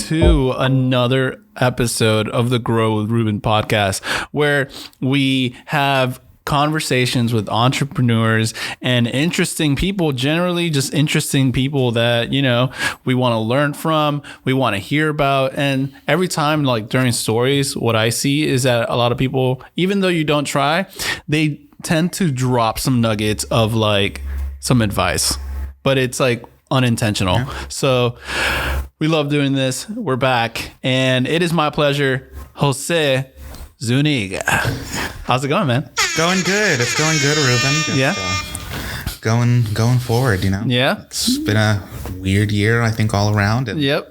to another episode of the Grow with Ruben podcast, where we have conversations with entrepreneurs and interesting people, generally just interesting people that, you know, we want to learn from, we want to hear about. And every time, like during stories, what I see is that a lot of people, even though you don't try, they tend to drop some nuggets of like some advice, but it's like unintentional. Yeah. So we love doing this. We're back, and it is my pleasure, Jose Zuniga. How's it going, man? Going good. It's going good, Ruben. Just, going forward, you know. Yeah. It's been a weird year, I think, all around. And I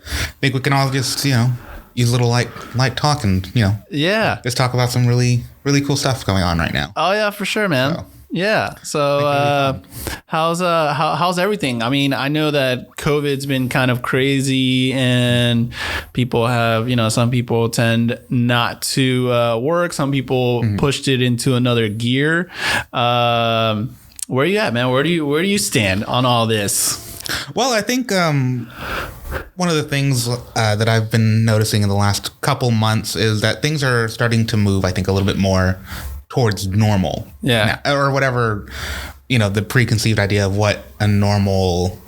think we can all just, you know, use a little light talk and, you know. Yeah. Just talk about some really, really cool stuff going on right now. Oh, yeah, for sure, man. Yeah. So how's everything? I mean, I know that COVID's been kind of crazy and people have, you know, some people tend not to work. Some people pushed it into another gear. Where are you at, man? Where do you stand on all this? Well, I think one of the things that I've been noticing in the last couple months is that things are starting to move, I think, a little bit more towards normal. Yeah. Or whatever, you know, the preconceived idea of what a normal,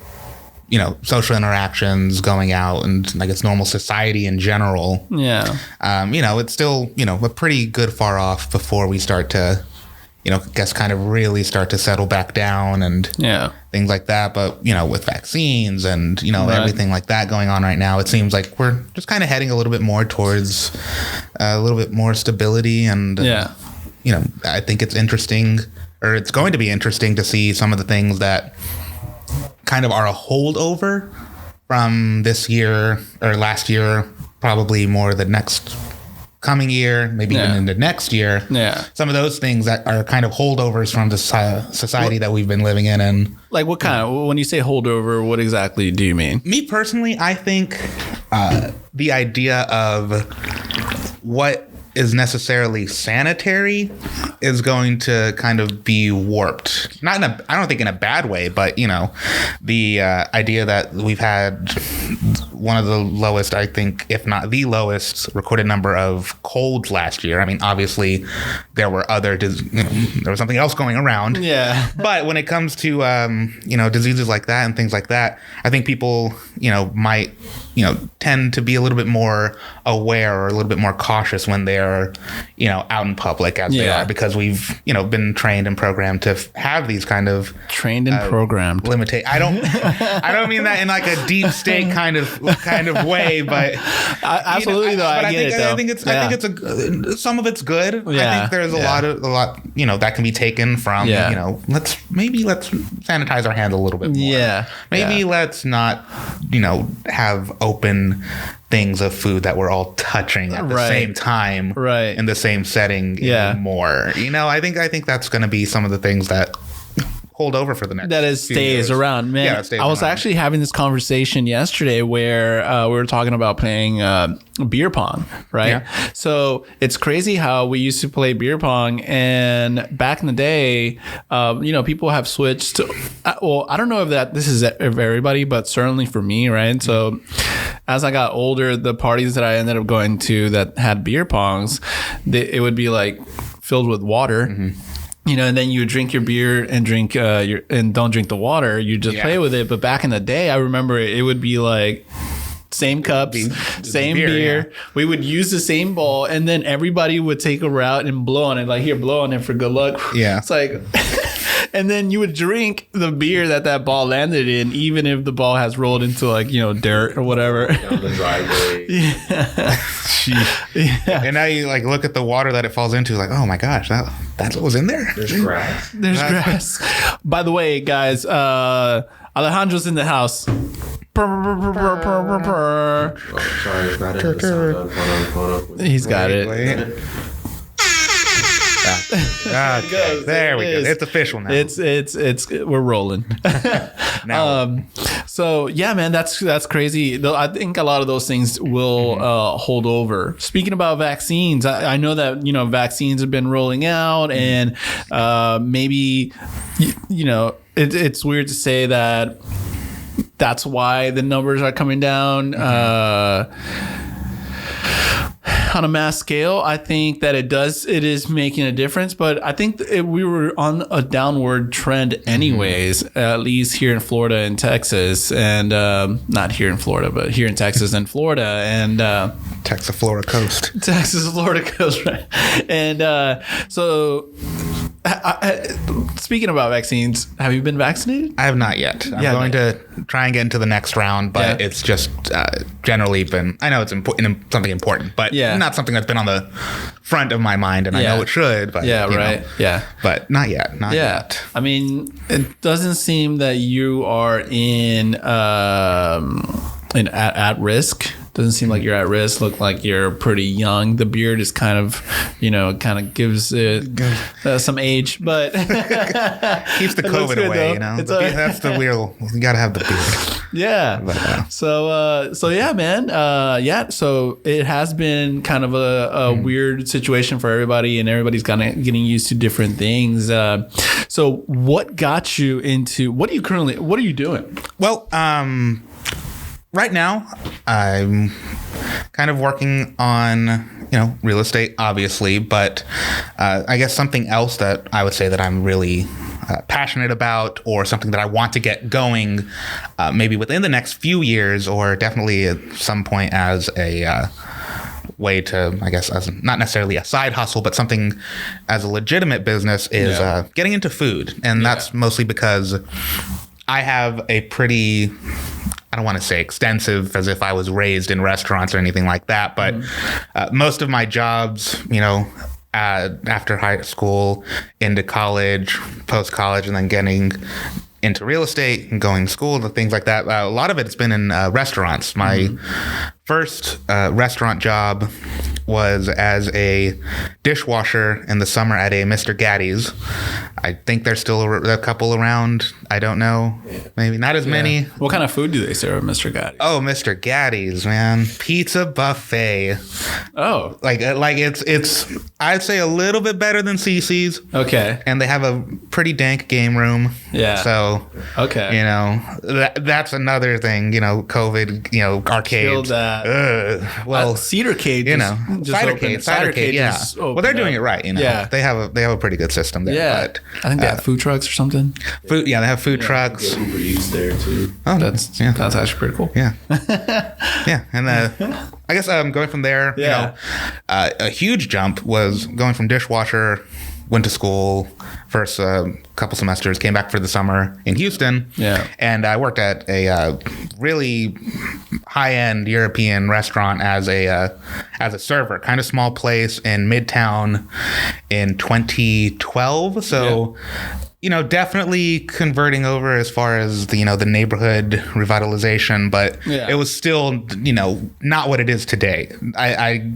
you know, social interactions, going out, and I guess normal society in general. Yeah. You know, it's still, you know, a pretty good far off before we start to, you know, I guess kind of really start to settle back down and things like that. But, you know, with vaccines and, you know, everything like that going on right now, it seems like we're just kind of heading a little bit more towards a little bit more stability. And, you know, I think it's interesting, or it's going to be interesting to see some of the things that kind of are a holdover from this year or last year, probably more the next coming year, maybe even into next year. Yeah. Some of those things that are kind of holdovers from the society that we've been living in. And like, what kind of, when you say holdover, what exactly do you mean? Me personally, I think the idea of what is necessarily sanitary is going to kind of be warped. Not in a, I don't think in a bad way, but, you know, the idea that we've had one of the lowest, I think, if not the lowest recorded number of colds last year. I mean, obviously there were other, you know, there was something else going around. Yeah. But when it comes to, you know, diseases like that and things like that, I think people, you know, might, you know, tend to be a little bit more aware or a little bit more cautious when they're, you know, out in public as they are, because we've, you know, been trained and programmed to have these kind of trained and programmed I don't mean that in like a deep state kind of way, but absolutely, you know, though I get it. I think it's some of it's good. I think there's a lot, you know, that can be taken from, you know, let's sanitize our hands a little bit more. Maybe let's not, you know, have open things of food that we're all touching at the same time, in the same setting anymore. You know, I think that's going to be some of the things that hold over for the next stays years. Around, man. Yeah, it stays I was around. actually having this conversation yesterday where we were talking about playing beer pong, right? Yeah. So it's crazy how we used to play beer pong, and back in the day, you know, people have switched. Well, I don't know if this is for everybody, but certainly for me, right? So as I got older, the parties that I ended up going to that had beer pongs, it would be like filled with water. Mm-hmm. You know, and then you would drink your beer and drink and don't drink the water. You just play with it. But back in the day, I remember it would be like same cups, same beer. Yeah. We would use the same ball, and then everybody would take a route and blow on it. Like, here, blow on it for good luck. Yeah, it's like. And then you would drink the beer that ball landed in, even if the ball has rolled into, like, you know, dirt or whatever. Down the driveway. Yeah. And now you like look at the water that it falls into, like, oh my gosh, that's what was in there. There's grass. There's grass. By the way, guys, Alejandro's in the house. Oh, sorry, it's not in the sound. Hold on. He's got it. Okay, there we go. It's official now. It's we're rolling. Now. So yeah, man, that's crazy. I think a lot of those things will hold over. Speaking about vaccines, I know that, you know, vaccines have been rolling out, and maybe, you know, it's weird to say that that's why the numbers are coming down. On a mass scale, I think that it is making a difference, but I think we were on a downward trend anyways, at least here in Florida and Texas, and not here in Florida, but here in Texas and Florida, and Texas, Florida coast. Texas, Florida coast, right? And so speaking about vaccines, have you been vaccinated? I have not yet. I'm going to try and get into the next round, but it's just generally been, I know it's something important, but not something that's been on the front of my mind, and I know it should, but but not yet. Not yet. I mean, it doesn't seem that you are at risk. Doesn't seem like you're at risk. Look like you're pretty young. The beard is kind of gives it some age, but keeps the COVID away. You know, that's the real. You gotta have the beard. Yeah. But, so yeah, man. So it has been kind of a weird situation for everybody, and everybody's kind of getting used to different things. So what got you into? What are you doing? Well, right now, I'm kind of working on, real estate, obviously, but I guess something else that I would say that I'm really passionate about, or something that I want to get going maybe within the next few years, or definitely at some point as a way to, I guess, as not necessarily a side hustle, but something as a legitimate business is getting into food. And that's mostly because I have a pretty... I don't want to say extensive, as if I was raised in restaurants or anything like that, but most of my jobs, after high school, into college, post-college, and then getting into real estate and going to school and things like that, a lot of it's been in restaurants. My first restaurant job was as a dishwasher in the summer at a Mr. Gaddy's. I think there's still a couple around. I don't know. Maybe not as many. What kind of food do they serve at Mr. Gaddy's? Oh, Mr. Gaddy's, man. Pizza buffet. Oh. Like it's I'd say a little bit better than CC's. Okay. And they have a pretty dank game room. Yeah. So, okay. That's another thing, COVID, arcade. Killed that. Well, Cedar Cage, Cider Cage, yeah. Well, they're doing it right, Yeah. They have a pretty good system there. Yeah. But, I think they have food trucks or something. They have food trucks. Get Uber Eats there too. Oh, that's actually pretty cool. Yeah. Yeah. And I guess going from there, a huge jump was going from dishwasher, went to school first couple semesters, came back for the summer in Houston. Yeah. And I worked at a really high-end European restaurant as a server, kind of small place in Midtown in 2012. So, definitely converting over as far as the neighborhood revitalization, but it was still, not what it is today. I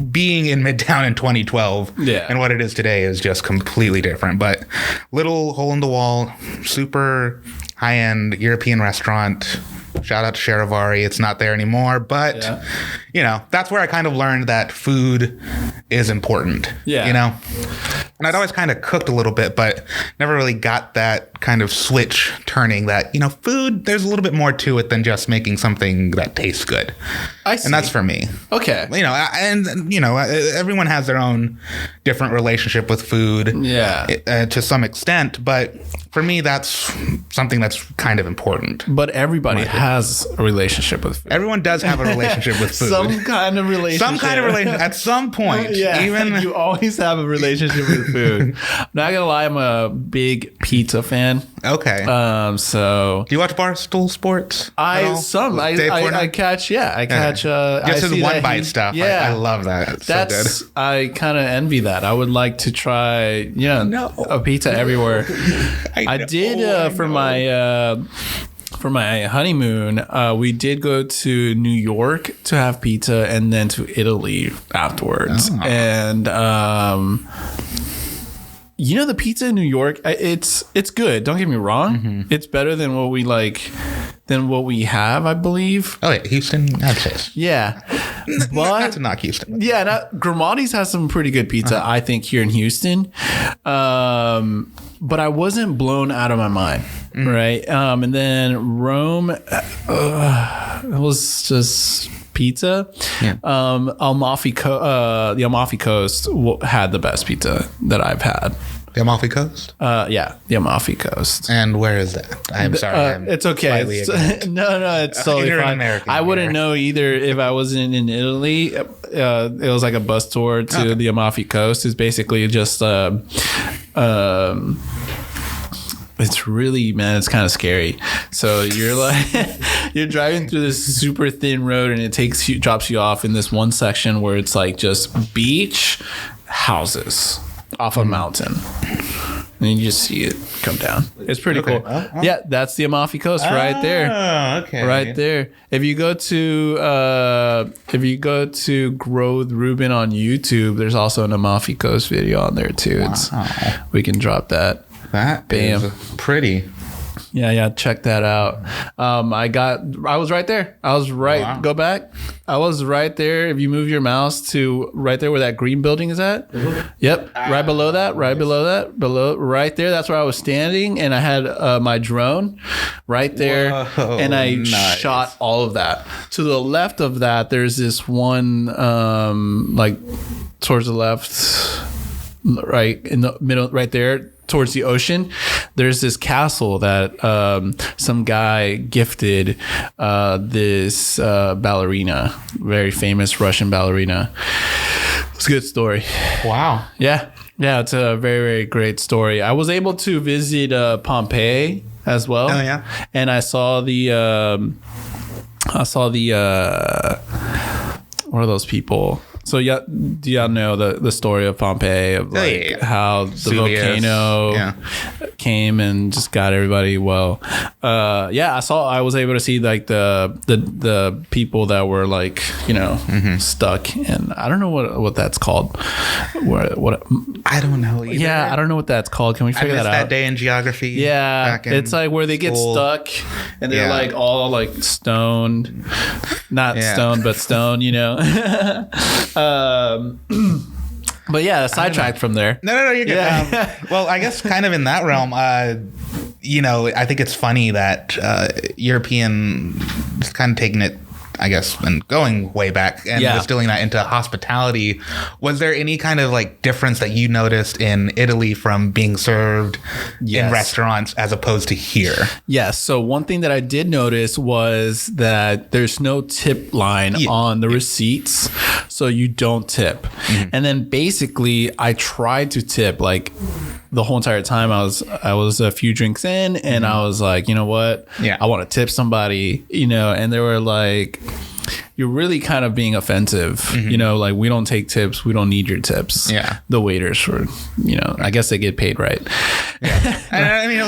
being in Midtown in 2012 and what it is today is just completely different. But little hole in the wall, super high-end European restaurant. Shout out to Charivari. It's not there anymore, but that's where I kind of learned that food is important. Yeah. And I'd always kind of cooked a little bit, but never really got that kind of switch turning that, food, there's a little bit more to it than just making something that tastes good. I see. And that's for me. Okay. Everyone has their own different relationship with food. Yeah. To some extent, but for me, that's something that's kind of important. But everybody has a relationship with food. Everyone does have a relationship with food. Some kind of relationship. At some point. Even you always have a relationship with food. I'm not gonna lie, I'm a big pizza fan. Okay. So do you watch Barstool Sports? I catch. Just his one bite stuff. Yeah, I love that. It's so good. I kind of envy that. I would like to try. A pizza everywhere. I did for my honeymoon, we did go to New York to have pizza, and then to Italy afterwards. Oh. And the pizza in New York, it's good. Don't get me wrong. Mm-hmm. It's better than what we have, I believe. Oh, yeah, Houston, that's yeah. But not to knock Houston. Yeah, Grimaldi's has some pretty good pizza, I think, here in Houston. but I wasn't blown out of my mind. Right. And then Rome, it was just pizza. Yeah. The Amalfi Coast had the best pizza that I've had. The Amalfi Coast? Yeah, the Amalfi Coast. And where is that? I'm sorry. It's okay. No, it's totally You're an fine. American I wouldn't here. know either if I wasn't in Italy. It was like a bus tour to the Amalfi Coast. It's basically just it's really, man, it's kind of scary. So you're like, you're driving through this super thin road, and it drops you off in this one section where it's like just beach, houses off a mountain. And you just see it come down. It's pretty cool. Yeah, that's the Amalfi Coast right there. Oh, okay. Right there. If you go to Grow with Ruben on YouTube, there's also an Amalfi Coast video on there too. Wow. We can drop that. That is pretty. Yeah, check that out. I was right there. I was right. Wow. Go back. I was right there. If you move your mouse to right there where that green building is at. Yep. Right below that. Right there. That's where I was standing, and I had my drone right there. Whoa, and I nice. shot all of that. To the left of that, there's this one like towards the left, right in the middle, right there towards the ocean. There's this castle that some guy gifted this ballerina, very famous Russian ballerina. It's a good story. Wow. Yeah, it's a very, very great story. I was able to visit Pompeii as well. Oh yeah. And I saw the what are those people? So yeah, do y'all know the story of Pompeii, of like how the Vesuvius. volcano came and just got everybody? Well, I was able to see like the people that were like, stuck, and I don't know what that's called. What I don't know either. Yeah, I don't know what that's called. Can we figure that out? that day in geography. Yeah, back in it's like where they get school. stuck and they're like all like stoned, not stoned, but stoned, but yeah, sidetracked from there. No, you're good. Yeah. Well, I guess kind of in that realm, I think it's funny that European just kind of taking it, I guess, and going way back and distilling that into hospitality. Was there any kind of like difference that you noticed in Italy from being served in restaurants as opposed to here? Yes. So one thing that I did notice was that there's no tip line on the receipts, so you don't tip. And then basically I tried to tip like the whole entire time. I was a few drinks in, and I was like, you know what? Yeah. I want to tip somebody, and they were like, you're really kind of being offensive, like, we don't take tips. We don't need your tips. Yeah. The waiters were, I guess they get paid right. Yeah. I mean,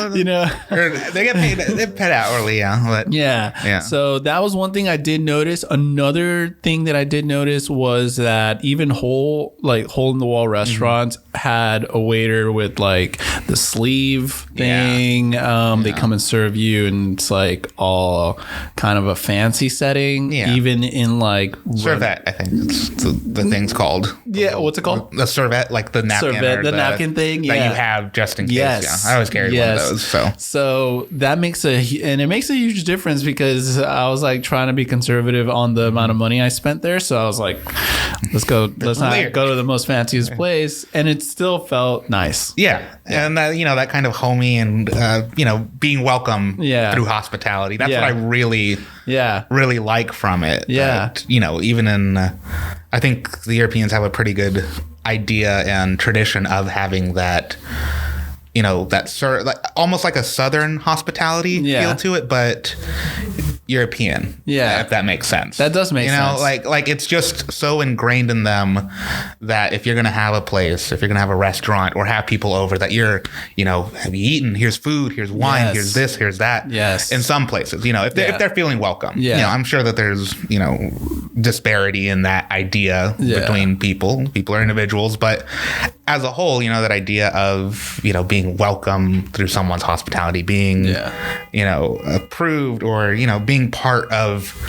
they get paid, they're paid hourly. Yeah. But Yeah. So that was one thing I did notice. Another thing that I did notice was that even hole in the wall restaurants had a waiter with like the sleeve thing. They come and serve you, and it's like all kind of a fancy setting. Yeah. Even in like servette, I think it's the thing's called. Yeah, what's it called? The servette, like the napkin. The napkin thing. That you have just in case. Yes. Yeah. I always carry one of those. So that makes a huge difference, because I was like trying to be conservative on the amount of money I spent there. So I was like, let's not go to the most fanciest place, and it still felt nice. Yeah. And that kind of homey and being welcome through hospitality. That's what I really like from it. Yeah. That, even in I think the Europeans have a pretty good idea and tradition of having that almost like a Southern hospitality feel to it, but European. Yeah. If that makes sense. That does make sense. Like it's just so ingrained in them that if you're going to have a place, if you're going to have a restaurant or have people over, that you're, have you eaten? Here's food, here's wine, here's this, here's that. Yes. In some places, if they're feeling welcome. Yeah. I'm sure that there's, disparity in that idea between people. People are individuals, but as a whole, that idea of, being welcome through someone's hospitality, being, approved, or, being part of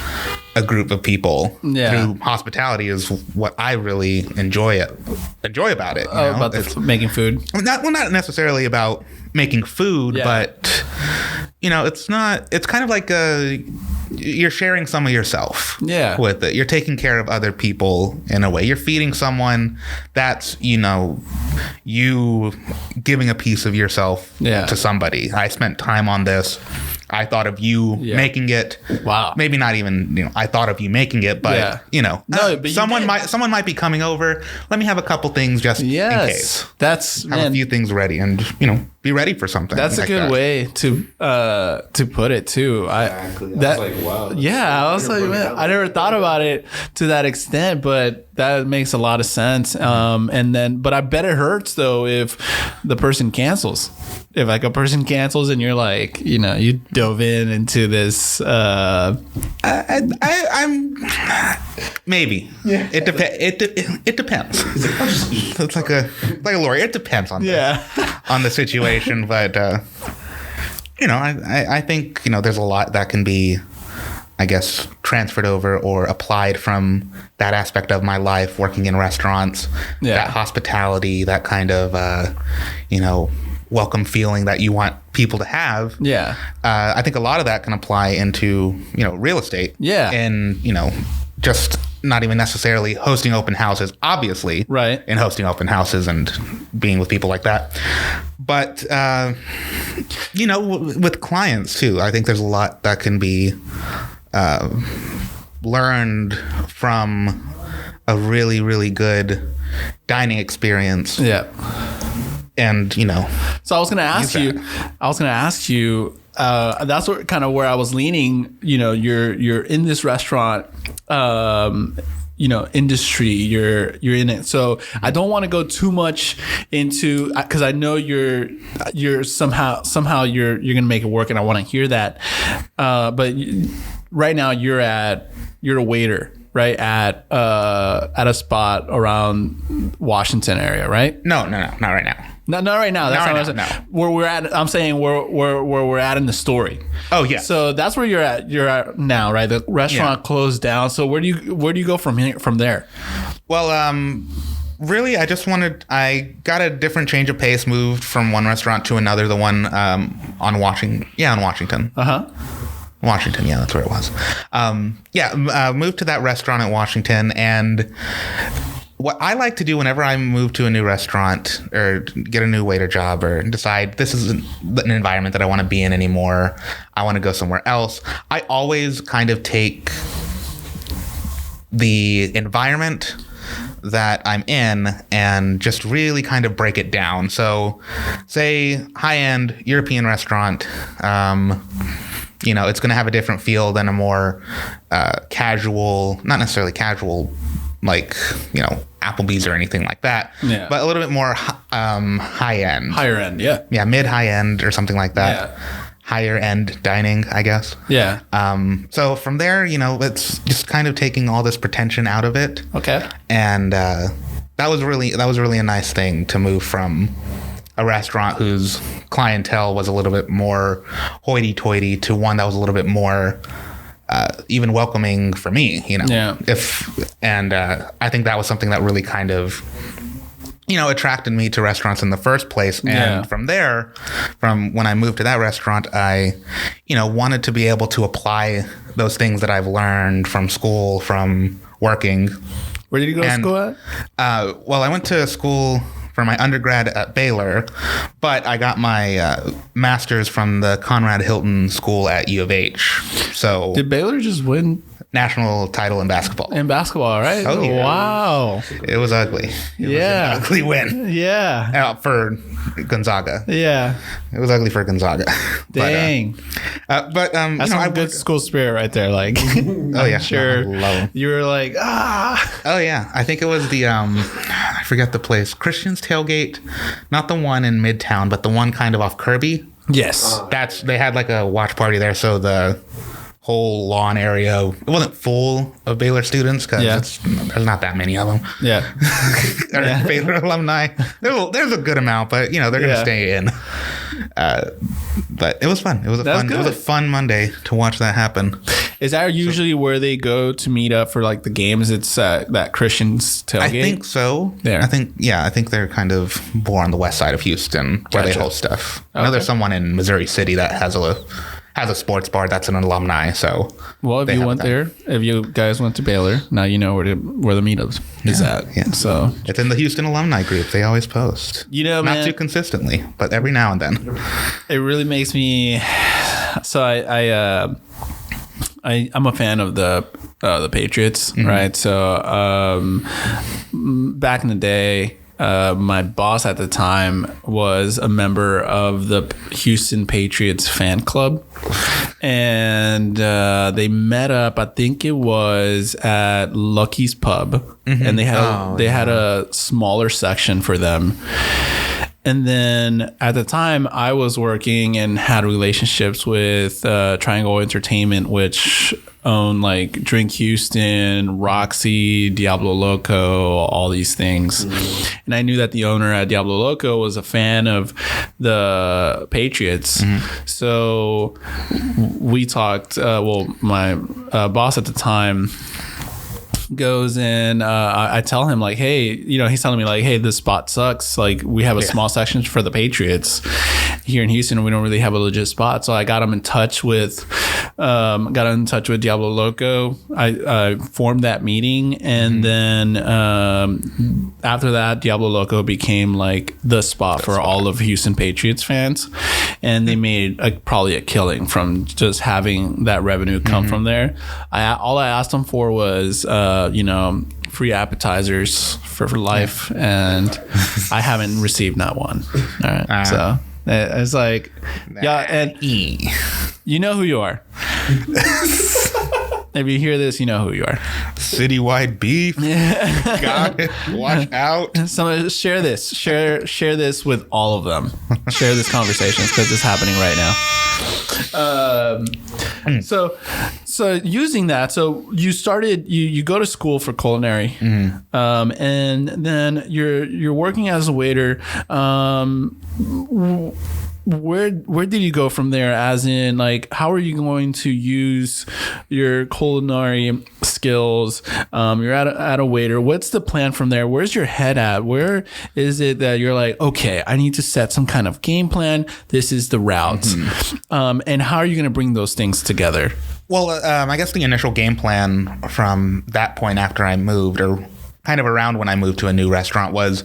a group of people through hospitality is what I really enjoy about it. About making food. Not necessarily about making food, but it's not. It's kind of like you're sharing some of yourself with it. You're taking care of other people in a way. You're feeding someone. That's you giving a piece of yourself to somebody. I spent time on this. I thought of you making it. Wow. Maybe not even, I thought of you making it, but but someone might be coming over. Let me have a couple things just in case. That's have a few things ready and, be ready for something. That's a good way to put it too. Exactly. I was like, wow. Yeah. I was like, man, I never thought about it to that extent, but that makes a lot of sense. But I bet it hurts though if the person cancels. If like a person cancels and you're like, you dove into this. I'm maybe. Yeah. It depends. It's like a lawyer. It depends on on the situation, but I think there's a lot that can be, I guess, transferred over or applied from that aspect of my life, working in restaurants, that hospitality, that kind of welcome feeling that you want people to have. I think a lot of that can apply into real estate. And just not even necessarily hosting open houses, obviously, right? And hosting open houses and being with people like that, but with clients too, I think there's a lot that can be learned from a really, really good dining experience. And so I was going to ask you, that's kind of where I was leaning. You're in this restaurant, industry. You're in it. So I don't want to go too much into, because I know you're somehow you're going to make it work, and I want to hear that. But right now you're a waiter, right, at a spot around Washington area, right? No, not right now. Not right now. That's not what I'm saying. Where we're at. I'm saying where we're at in the story. Oh yeah. So that's where you're at. You're at now, right? The restaurant closed down. So where do you go from there? Well, really, I got a different change of pace. Moved from one restaurant to another. The one on Washington. Washington, yeah, that's where it was. Moved to that restaurant at Washington, and what I like to do whenever I move to a new restaurant or get a new waiter job or decide this isn't an environment that I want to be in anymore, I want to go somewhere else, I always kind of take the environment that I'm in and just really kind of break it down. So say high-end European restaurant, it's going to have a different feel than a more casual, not necessarily casual, like, Applebee's or anything like that, but a little bit more high end. Higher end, yeah. Yeah, mid-high end or something like that. Yeah. Higher end dining, I guess. Yeah. So from there, it's just kind of taking all this pretension out of it. Okay. And that was really a nice thing to move from a restaurant whose clientele was a little bit more hoity-toity to one that was a little bit more even welcoming for me, I think that was something that really kind of, attracted me to restaurants in the first place. And from there, from when I moved to that restaurant, I, wanted to be able to apply those things that I've learned from school, from working. Where did you go to school at? Well, I went to school for my undergrad at Baylor, but I got my master's from the Conrad Hilton School at U of H. So did Baylor just win national title in basketball? In basketball, right? Oh, yeah. Wow. It was ugly. It was an ugly win. Yeah. For Gonzaga. Yeah. It was ugly for Gonzaga. Dang. That's some good school spirit right there. Like, oh yeah, sure. No, you were like, Oh yeah, I think it was the I forget the place. Christian's Tailgate, not the one in Midtown, but the one kind of off Kirby. Yes. They had like a watch party there, so the whole lawn area, it wasn't full of Baylor students because there's not that many of them. Yeah. Baylor alumni. There's a good amount, but they're gonna stay in. But it was fun. It was a fun Monday to watch that happen. Is that usually where they go to meet up for like the games? It's that Christian's tailgate. I think so. There. I think they're kind of more on the west side of Houston where they host stuff. I know there's someone in Missouri City that has a sports bar that's an alumni. So, well, if you went there, if you guys went to Baylor, now you know where the meetup is at. Yeah. So it's in the Houston alumni group. They always post. You know, not too consistently, but every now and then. It really makes me. So I'm a fan of the Patriots, right? So back in the day. My boss at the time was a member of the Houston Patriots fan club, and they met up. I think it was at Lucky's Pub, and they had a smaller section for them. And then at the time, I was working and had relationships with Triangle Entertainment, which owned like Drink Houston, Roxy, Diablo Loco, all these things. And I knew that the owner at Diablo Loco was a fan of the Patriots. So we talked, my boss at the time goes in, I tell him like, hey, he's telling me like, hey, this spot sucks. Like we have a small section for the Patriots here in Houston, and we don't really have a legit spot. So I got him in touch with Diablo Loco. I formed that meeting, and then after that, Diablo Loco became like the spot for all of Houston Patriots fans, and they made probably a killing from just having that revenue come from there. All I asked them for was free appetizers for life, and I haven't received not one. All right, so it's like, yeah, and you know who you are. If you hear this, you know who you are. Citywide beef. Got it. Watch out. Somebody share this. Share this with all of them. Share this conversation because it's happening right now. So using that, so you started. You go to school for culinary, and then you're working as a waiter. Where did you go from there? As in, like, how are you going to use your culinary skills? You're at a waiter. What's the plan from there? Where's your head at? Where is it that you're like, okay, I need to set some kind of game plan. This is the route. And how are you going to bring those things together? Well, I guess the initial game plan from that point after I moved, or kind of around when I moved to a new restaurant, was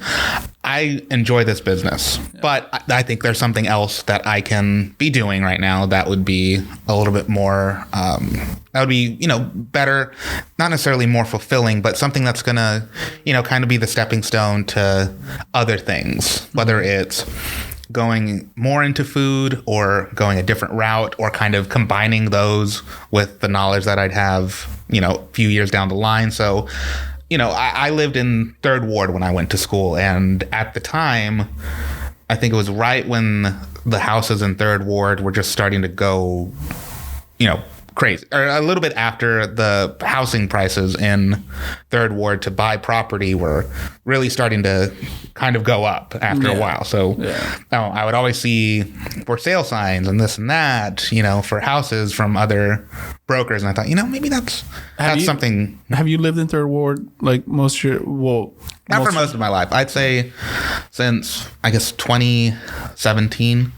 I enjoy this business, but I think there's something else that I can be doing right now that would be a little bit more, that would be, better, not necessarily more fulfilling, but something that's going to, kind of be the stepping stone to other things, whether it's going more into food or going a different route, or kind of combining those with the knowledge that I'd have, a few years down the line. So, I lived in Third Ward when I went to school, and at the time, I think it was right when the houses in Third Ward were just starting to go, crazy, or a little bit after the housing prices in Third Ward to buy property were really starting to kind of go up after a while. So I would always see for sale signs and this and that, for houses from other brokers. And I thought, maybe that's something. Have you lived in Third Ward like most of your, not for most of my life. I'd say since, I guess, 2017.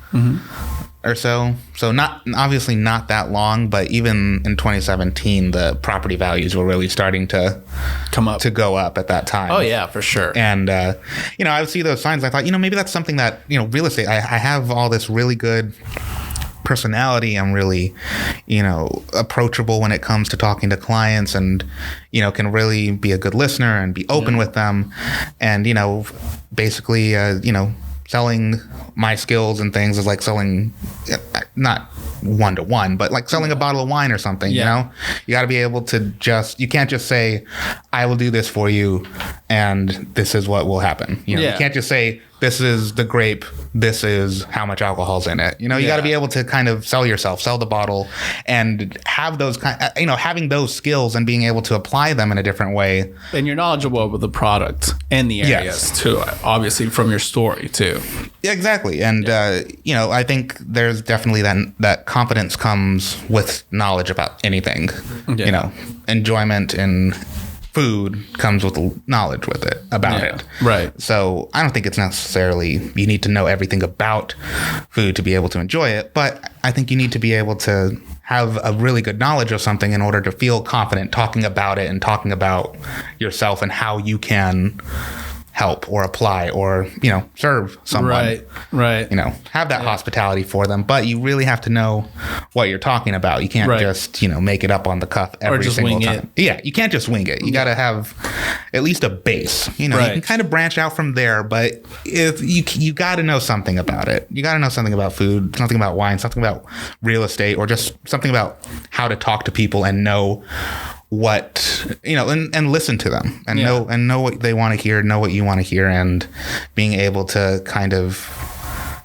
Or so obviously not that long, but even in 2017 the property values were really starting to come up, to go up at that time. Oh yeah, for sure. And I would see those signs. I thought, maybe that's something that, real estate, I have all this really good personality. I'm really, approachable when it comes to talking to clients, and can really be a good listener and be open with them, and basically selling my skills and things is like selling, not one-to-one, but like selling a bottle of wine or something. You got to be able to you can't just say, I will do this for you and this is what will happen. You can't just say, this is the grape, this is how much alcohol's in it. You know, you got to be able to kind of sell yourself, sell the bottle, and have those having those skills and being able to apply them in a different way. And you're knowledgeable with the product and the areas too, obviously from your story too. Yeah, exactly. And you know, I think there's definitely that confidence comes with knowledge about anything. Yeah. You know, enjoyment in food comes with knowledge with it about it. Right. So I don't think it's necessarily you need to know everything about food to be able to enjoy it, but I think you need to be able to have a really good knowledge of something in order to feel confident talking about it and talking about yourself and how you can help or apply or, you know, serve someone. Right. You know, have that hospitality for them, but you really have to know what you're talking about. You can't just, you know, make it up on the cuff every single time. Yeah, you can't just wing it. You got to have at least a base. You know, you can kind of branch out from there, but if you got to know something about it. You got to know something about food, something about wine, something about real estate, or just something about how to talk to people and know what, you know, and listen to them and know what they want to hear, know what you want to hear, and being able to kind of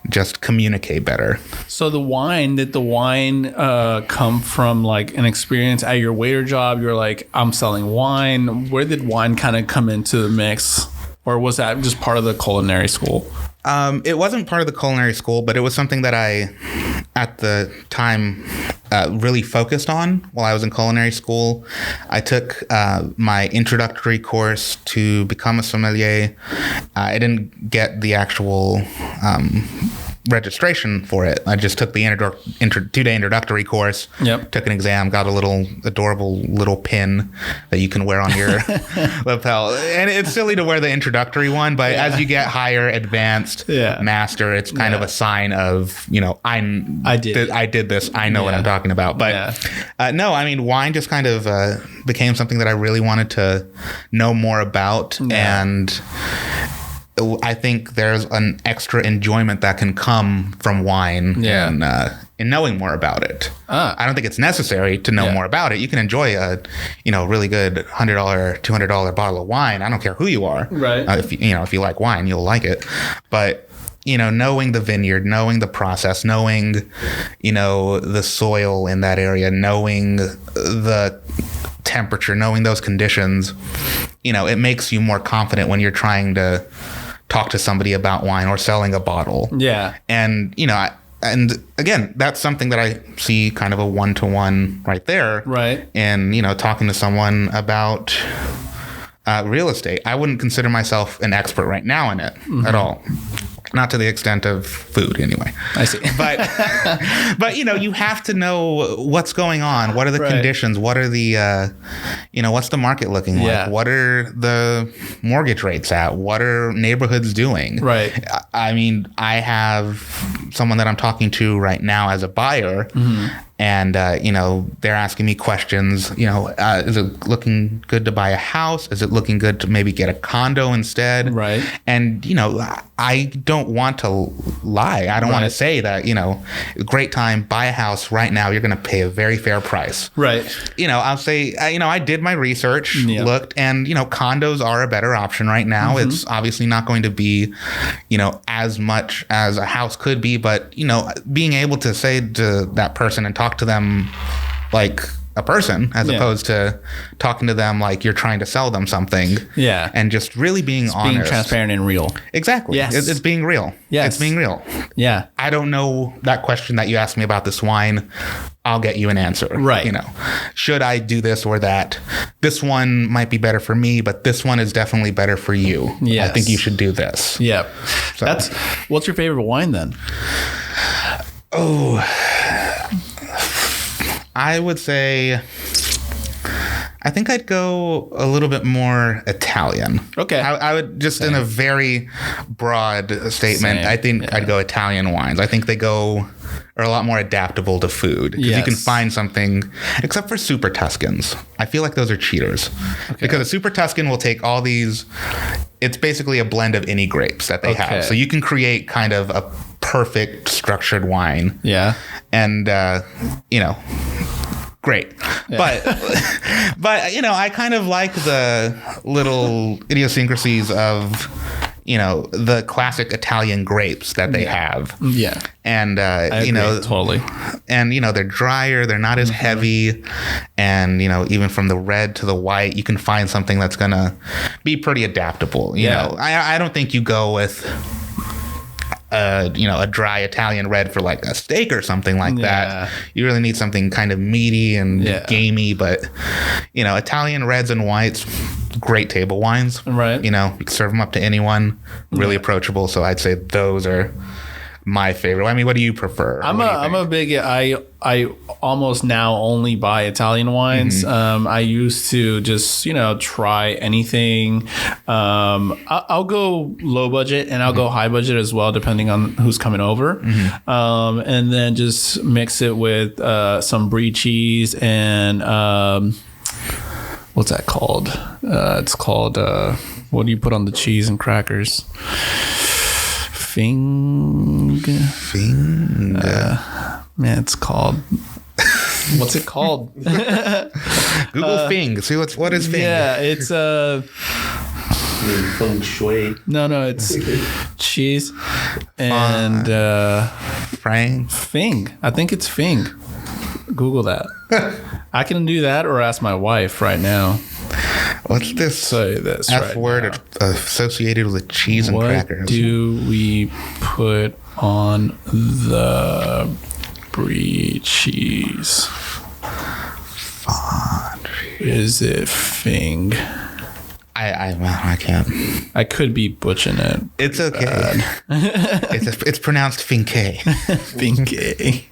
just communicate better. So did the wine come from like an experience at your waiter job? You're like, I'm selling wine. Where did wine kind of come into the mix? Or was that just part of the culinary school? It wasn't part of the culinary school, but it was something that I, at the time, really focused on while I was in culinary school. I took my introductory course to become a sommelier. I didn't get the actual registration for it. I just took the 2-day introductory course, took an exam, got a little adorable little pin that you can wear on your lapel. And it's silly to wear the introductory one, but as you get higher, advanced, master, it's kind of a sign of, you know, I did this. I know what I'm talking about. But no, I mean, wine just kind of became something that I really wanted to know more about. And I think there's an extra enjoyment that can come from wine and in knowing more about it. I don't think it's necessary to know more about it. You can enjoy a, you know, really good $100, $200 bottle of wine. I don't care who you are. Right. If you like wine, you'll like it. But, you know, knowing the vineyard, knowing the process, knowing, you know, the soil in that area, knowing the temperature, knowing those conditions, you know, it makes you more confident when you're trying to talk to somebody about wine or selling a bottle. Yeah. And, you know, and again, that's something that I see kind of a one-to-one right there. Right. And, you know, talking to someone about real estate. I wouldn't consider myself an expert right now in it at all. Not to the extent of food, anyway. I see. But you know, you have to know what's going on. What are the conditions? What are the, you know, what's the market looking like? What are the mortgage rates at? What are neighborhoods doing? Right. I mean, I have someone that I'm talking to right now as a buyer. And, you know, they're asking me questions, you know, is it looking good to buy a house? Is it looking good to maybe get a condo instead? Right. And, you know, I don't want to lie. I don't want to say that, you know, great time, buy a house right now. You're going to pay a very fair price. Right. You know, I'll say, you know, I did my research, looked, and, you know, condos are a better option right now. It's obviously not going to be, you know, as much as a house could be, but, you know, being able to say to that person and talk to them like a person as opposed to talking to them like you're trying to sell them something. Yeah. And just really being honest. Being transparent and real. Exactly. Yes. It's being real. Yes. It's being real. Yeah. I don't know that question that you asked me about this wine. I'll get you an answer. Right. You know, should I do this or that? This one might be better for me, but this one is definitely better for you. Yes. I think you should do this. Yep. So. What's your favorite wine then? Oh, I would say, I think I'd go a little bit more Italian. Okay. I would just in a very broad statement, I think I'd go Italian wines. I think they are a lot more adaptable to food because you can find something, except for Super Tuscans. I feel like those are cheaters because a Super Tuscan will take all these, it's basically a blend of any grapes that they have. So you can create kind of a perfect structured wine. Yeah. And, you know, great. Yeah. But, you know, I kind of like the little idiosyncrasies of, the classic Italian grapes that they have. Yeah. And, totally. And, they're drier, they're not as heavy. And, even from the red to the white, you can find something that's going to be pretty adaptable. You know, I don't think you go with, a dry Italian red for like a steak or something like that. You really need something kind of meaty and gamey. But, Italian reds and whites, great table wines. Right. You can serve them up to anyone. Really approachable. So I'd say those are my favorite. I mean, what do you prefer? I'm a big. I almost now only buy Italian wines. I used to just try anything. I'll go low budget and I'll go high budget as well, depending on who's coming over. And then just mix it with some brie cheese and what's that called? It's called what do you put on the cheese and crackers? Man, it's called. What's it called? Google Fing. See what is Fing? Yeah, it's Feng shui. No, it's cheese and Fing. I think it's Fing. Google that. I can do that or ask my wife right now. What's this? Say this F right word now. Associated with cheese and crackers? What do we put on the brie cheese? Is it Fing? I can't. I could be butchering it. It's okay. It's pronounced Finke. Finke.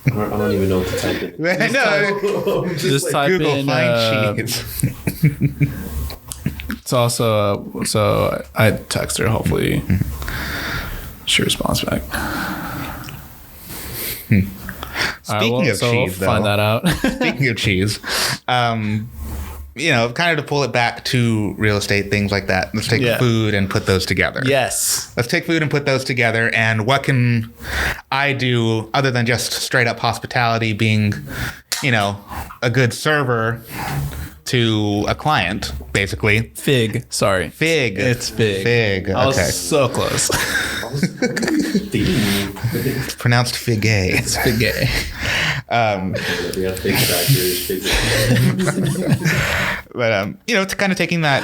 I don't even know what to type in. Just type Google in find cheese. It's also so I text her. Hopefully, she responds back. Speaking of cheese, we'll find that out. Speaking of cheese, kind of to pull it back to real estate, things like that. Let's take food and put those together. Yes. Let's take food and put those together. And what can I do other than just straight up hospitality, being, a good server to a client, basically? Fig. Sorry. Fig. It's fig. Fig. Okay. I was so close. It's pronounced fig. It's fig. We have fig factors. But it's kind of taking that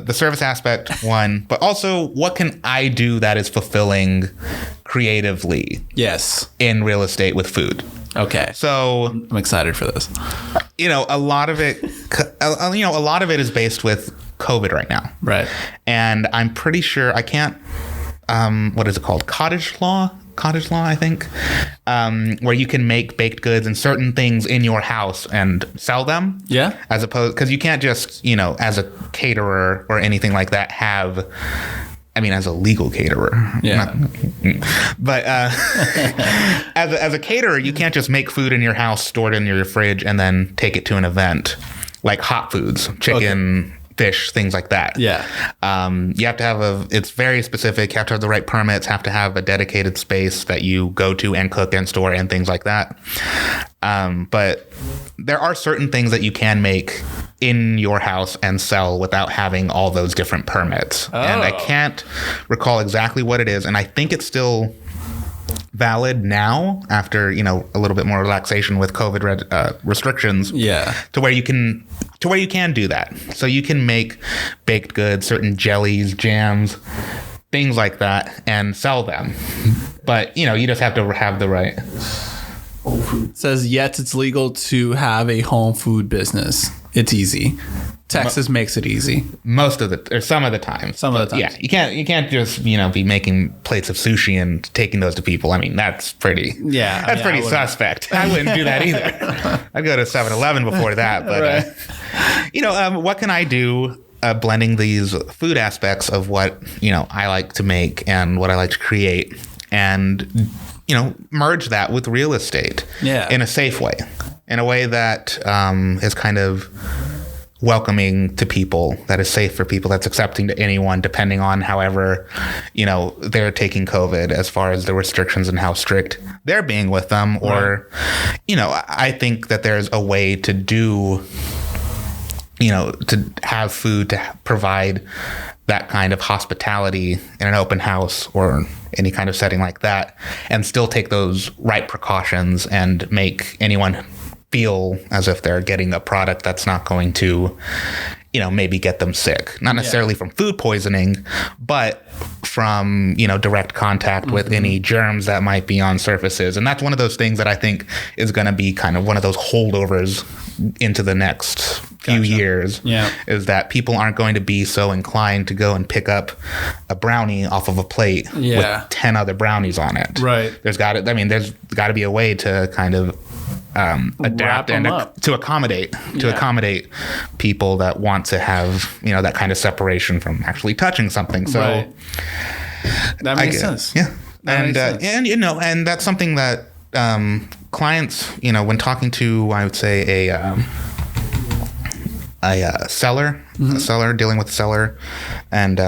the service aspect one, but also what can I do that is fulfilling creatively? Yes. In real estate with food. Okay. So I'm excited for this. A lot of it, a lot of it is based with COVID right now. Right. And I'm pretty sure I can't. What is it called? Cottage law, I think, where you can make baked goods and certain things in your house and sell them. Yeah. As opposed, because you can't just, as a caterer or anything like that have, as a legal caterer. Yeah. But as a caterer, you can't just make food in your house, store it in your fridge, and then take it to an event like hot foods, chicken. Okay. Fish, things like that. Yeah. You have to it's very specific. You have to have the right permits, have to have a dedicated space that you go to and cook and store and things like that. But there are certain things that you can make in your house and sell without having all those different permits. Oh. And I can't recall exactly what it is. And I think it's still valid now after, a little bit more relaxation with COVID restrictions. Yeah. To where you can do that. So you can make baked goods, certain jellies, jams, things like that, and sell them. But, you just have to have the right. It says, yet it's legal to have a home food business. It's easy. Texas makes it easy. Most of the, or some of the time. Yeah, you can't just be making plates of sushi and taking those to people. That's pretty. Yeah, that's pretty suspect. I wouldn't do that either. I'd go to 7-Eleven before that. But right. What can I do? Blending these food aspects of what I like to make and what I like to create, and merge that with real estate. Yeah. In a safe way, in a way that is kind of welcoming to people, that is safe for people, that's accepting to anyone, depending on however, they're taking COVID, as far as the restrictions and how strict they're being with them. Right. Or, I think that there's a way to do, to have food, to provide that kind of hospitality in an open house or any kind of setting like that, and still take those right precautions and make anyone feel as if they're getting a product that's not going to, maybe get them sick. Not necessarily from food poisoning, but from, direct contact with any germs that might be on surfaces. And that's one of those things that I think is going to be kind of one of those holdovers into the next few years, is that people aren't going to be so inclined to go and pick up a brownie off of a plate with 10 other brownies on it. Right. There's got to be a way to kind of adapt and to accommodate people that want to have that kind of separation from actually touching something. So that makes sense. Yeah, and that's something that clients, when talking to, I would say a seller, dealing with a seller, and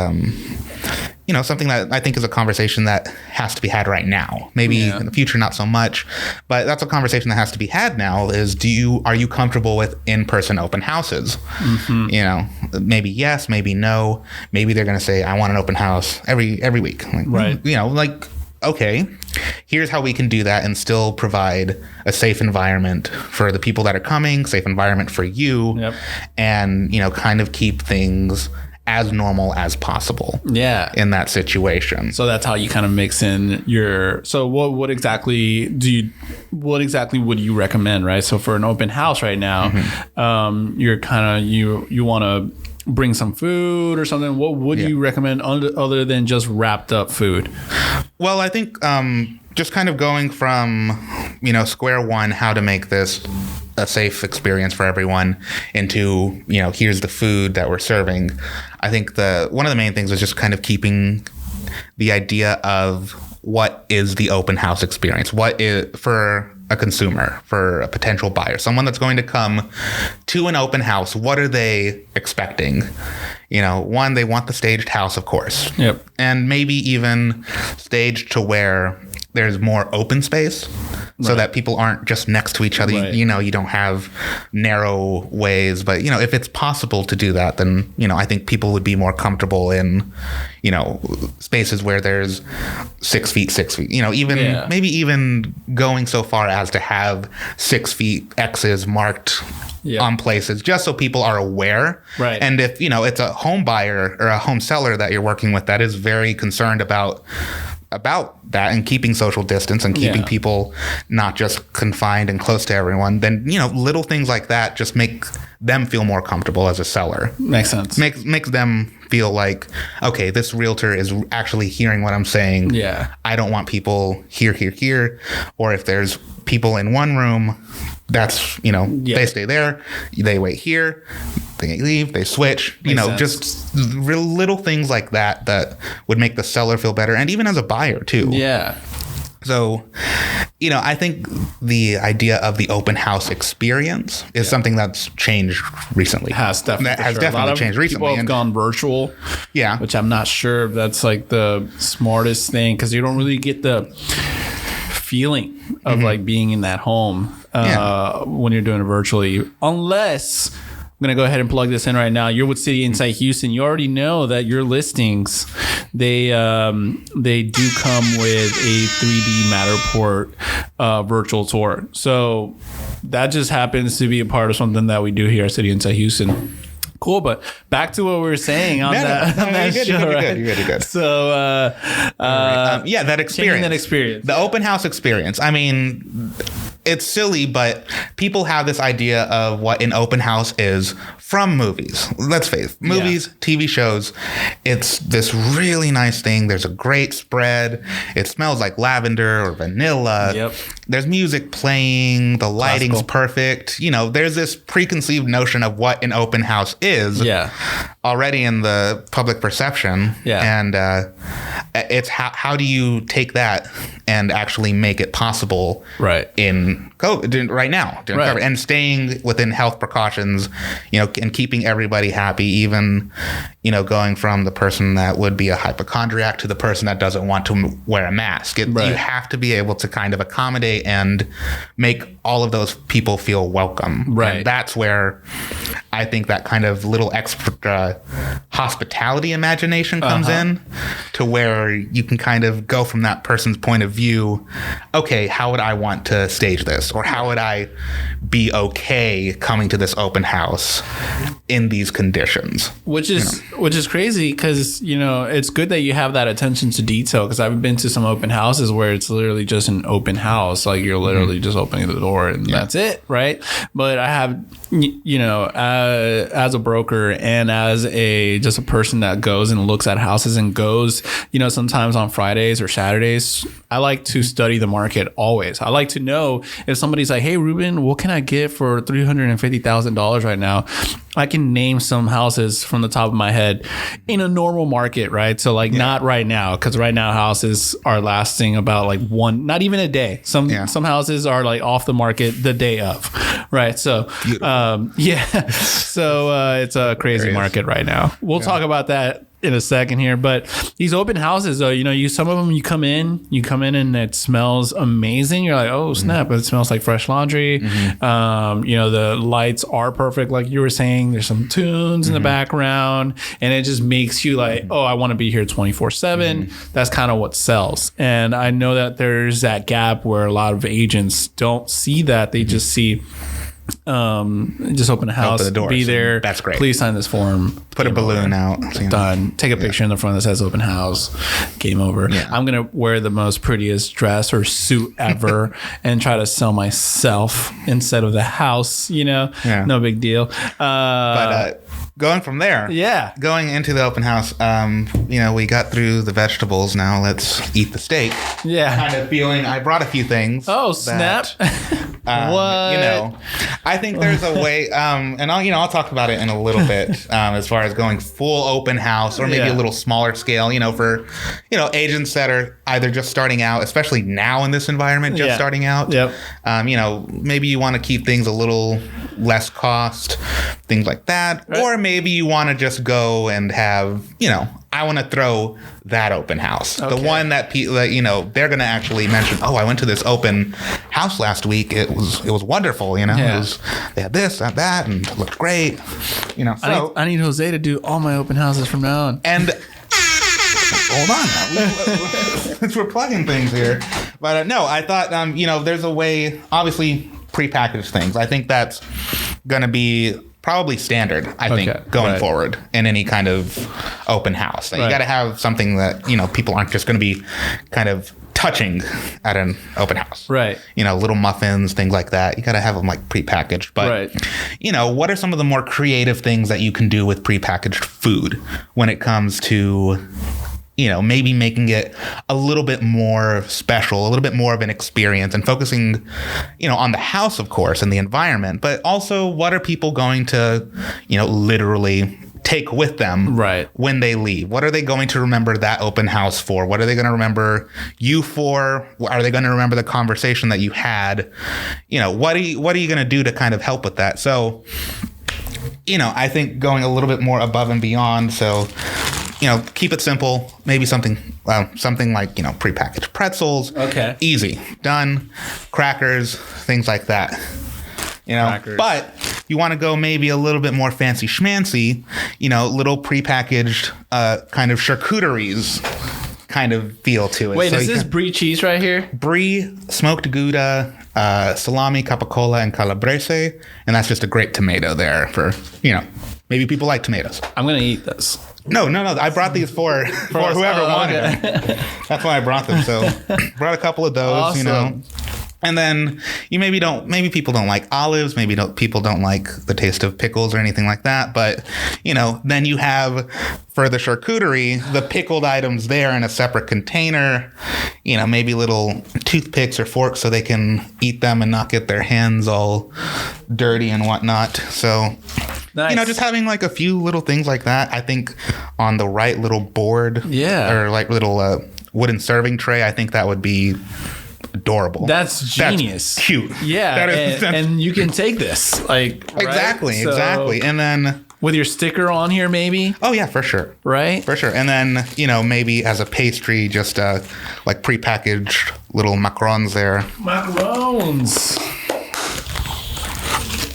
something that I think is a conversation that has to be had right now. Maybe in the future, not so much, but that's a conversation that has to be had now. Is are you comfortable with in-person open houses? Maybe yes, maybe no. Maybe they're going to say, I want an open house every week. Okay, here's how we can do that and still provide a safe environment for the people that are coming, safe environment for you, and kind of keep things as normal as possible in that situation. So that's how you kind of mix in what exactly would you recommend, right? So for an open house right now, you're kind of you want to bring some food or something. What would you recommend other than just wrapped up food? Well, I think just kind of going from square one, how to make this a safe experience for everyone, into here's the food that we're serving. I think one of the main things is just kind of keeping the idea of what is the open house experience, what is for a consumer, for a potential buyer, someone that's going to come to an open house. What are they expecting? One, they want the staged house, of course, and maybe even staged to where there's more open space, so that people aren't just next to each other. You don't have narrow ways, but if it's possible to do that, then I think people would be more comfortable in spaces where there's 6 feet, maybe even going so far as to have 6 feet X's marked on places, just so people are aware. Right. And if it's a home buyer or a home seller that you're working with that is very concerned about that and keeping social distance and keeping people not just confined and close to everyone, then little things like that just make them feel more comfortable as a seller. Makes sense. Makes them feel like, okay, this realtor is actually hearing what I'm saying. I don't want people here, or if there's people in one room, that's they stay there, they wait here, they leave, they switch. Just real little things like that would make the seller feel better, and even as a buyer too. So, I think the idea of the open house experience is something that's changed recently. Has definitely changed recently. People have gone virtual. Which I'm not sure if that's like the smartest thing, because you don't really get the feeling of like being in that home when you're doing it virtually, unless I'm going to go ahead and plug this in right now. You're with City Inside Houston. You already know that your listings, they do come with a 3D Matterport virtual tour. So that just happens to be a part of something that we do here at City Inside Houston. Cool, but back to what we were saying on that show, right? You're good. So, that experience. The open house experience. I mean, it's silly, but people have this idea of what an open house is from movies. Let's face it, movies, TV shows, it's this really nice thing. There's a great spread. It smells like lavender or vanilla. There's music playing. The lighting's perfect. There's this preconceived notion of what an open house is already in the public perception. And it's how do you take that and actually make it possible in COVID right now, and staying within health precautions, and keeping everybody happy, even, going from the person that would be a hypochondriac to the person that doesn't want to wear a mask. You have to be able to kind of accommodate and make all of those people feel welcome. And that's where I think that kind of little extra hospitality imagination comes in, to where you can kind of go from that person's point of view. Okay, how would I want to stage this, or how would I be okay coming to this open house in these conditions? Which is crazy, because it's good that you have that attention to detail, because I've been to some open houses where it's literally just an open house, like you're literally just opening the door and that's it, right? But I have, as a broker and as just a person that goes and looks at houses and goes, sometimes on Fridays or Saturdays, I like to study the market always. I like to know if somebody's like, hey, Ruben, what can I get for $350,000 right now? I can name some houses from the top of my head in a normal market, right? So not right now, because right now houses are lasting about not even a day. Some houses are off the market the day of, right? So so it's a crazy market right now. We'll talk about that in a second here, but these open houses, though, some of them you come in and it smells amazing. You're like, oh snap, it smells like fresh laundry. The lights are perfect, like you were saying. There's some tunes in the background, and it just makes you like, oh, I want to be here 24/7. That's kind of what sells. And I know that there's that gap where a lot of agents don't see that. They just see just open a house, open the doors, be there. That's great. Please sign this form. Put a balloon out. Done. Take a picture in the front that says open house. Game over. Yeah. I'm going to wear the most prettiest dress or suit ever and try to sell myself instead of the house, No big deal. But going from there, going into the open house, we got through the vegetables. Now let's eat the steak. Yeah. Kind of feeling, I brought a few things. Oh, snap. What? I think there's a way, and I'll talk about it in a little bit, as far as going full open house or maybe a little smaller scale, for, agents that are either just starting out, especially now in this environment, just starting out. Yep. Maybe you want to keep things a little less cost, things like that. Right. Or maybe you want to just go and have, I want to throw that open house. Okay. The one that they're going to actually mention, oh, I went to this open house last week. It was wonderful, they had this, that, and it looked great, So I need Jose to do all my open houses from now on. And hold on, since we're plugging things here, but no, I thought there's a way, obviously prepackaged things. I think that's going to be probably standard, I think, going forward in any kind of open house. You got to have something that, people aren't just going to be kind of touching at an open house. Right. Little muffins, things like that. You got to have them prepackaged. But, what are some of the more creative things that you can do with prepackaged food when it comes to, maybe making it a little bit more special, a little bit more of an experience, and focusing, on the house, of course, and the environment, but also what are people going to, literally take with them when they leave? What are they going to remember that open house for? What are they going to remember you for? Are they going to remember the conversation that you had? What are you going to do to kind of help with that? So, I think going a little bit more above and beyond. So, keep it simple. Maybe something like, prepackaged pretzels. Okay. Easy. Done. Crackers, things like that. Crackers. But you want to go maybe a little bit more fancy schmancy, little prepackaged kind of charcuteries kind of feel to it. Wait, so is this brie cheese right here? Brie, smoked Gouda, salami, capicola, and calabrese. And that's just a great tomato there for, maybe people like tomatoes. I'm going to eat this. No. I brought these for whoever wanted them. That's why I brought them. So brought a couple of those, awesome. And then maybe people don't like olives. Maybe people don't like the taste of pickles or anything like that. But, then you have, for the charcuterie, the pickled items there in a separate container, maybe little toothpicks or forks so they can eat them and not get their hands all dirty and whatnot. So, nice. Just having a few little things like that, I think on the right little board or little wooden serving tray, I think that would be adorable. That's genius. That's cute. Yeah. And you can take this exactly. And then with your sticker on here, maybe. Oh yeah, for sure. Right. For sure. And then, maybe as a pastry, just prepackaged little macarons there. Macarons.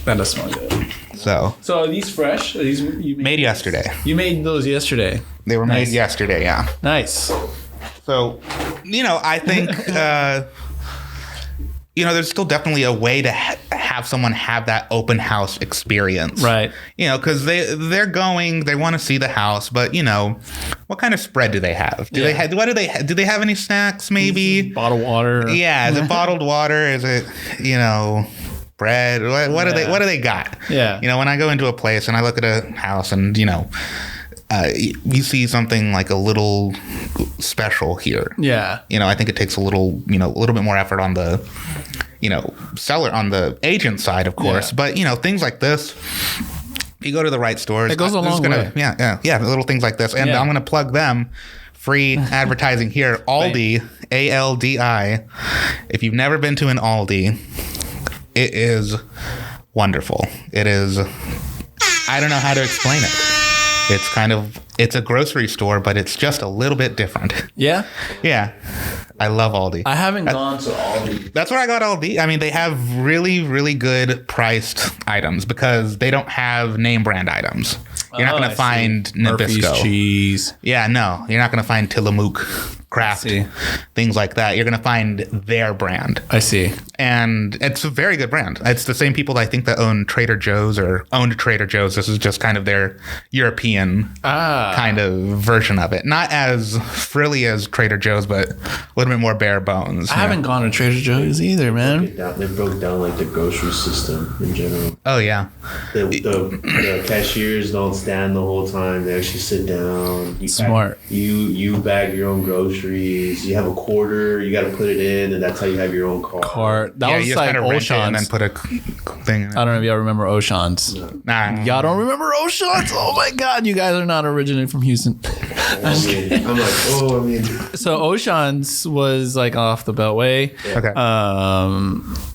That does smell good. So are these fresh? Are these you made yesterday. You made those yesterday. They were made yesterday. Yeah. Nice. So, I think, there's still definitely a way to have someone have that open house experience. Right. Because they want to see the house, but, what kind of spread do they have? Do they have any snacks maybe? Bottled water. Yeah. Is it bottled water? Is it, bread? What do they got? Yeah. When I go into a place and I look at a house and, you see something like a little special here. Yeah. I think it takes a little bit more effort on the, seller, on the agent side, of course. Yeah. But, things like this, if you go to the right stores, it goes a long way. Yeah. Little things like this. And I'm going to plug them. Free advertising here. Aldi, ALDI. If you've never been to an Aldi, it is wonderful. It is, I don't know how to explain it. It's a grocery store, but it's just a little bit different. Yeah? Yeah. I love Aldi. I haven't gone to Aldi. That's where I got Aldi. I mean, they have really, really good priced items because they don't have name brand items. You're not going to find Nabisco. Murphy's cheese. Yeah, no. You're not going to find Tillamook Craft, things like that. You're going to find their brand. I see. And it's a very good brand. It's the same people I think that own Trader Joe's or owned Trader Joe's. This is just kind of their European kind of version of it. Not as frilly as Trader Joe's, but a little bit more bare bones. I haven't gone to Trader Joe's either, man. They broke down like the grocery system in general. Oh, yeah. The cashiers don't stand the whole time. They actually sit down. Smart. You bag your own groceries. You have a quarter. You got to put it in, and that's how you have your own cart. That was you like Ocean's. And then put a thing in it. I don't know if y'all remember Ocean's. Nah. Y'all don't remember Ocean's? Oh my God, you guys are not originally from Houston. I'm like, So Ocean's was like off the Beltway. Okay.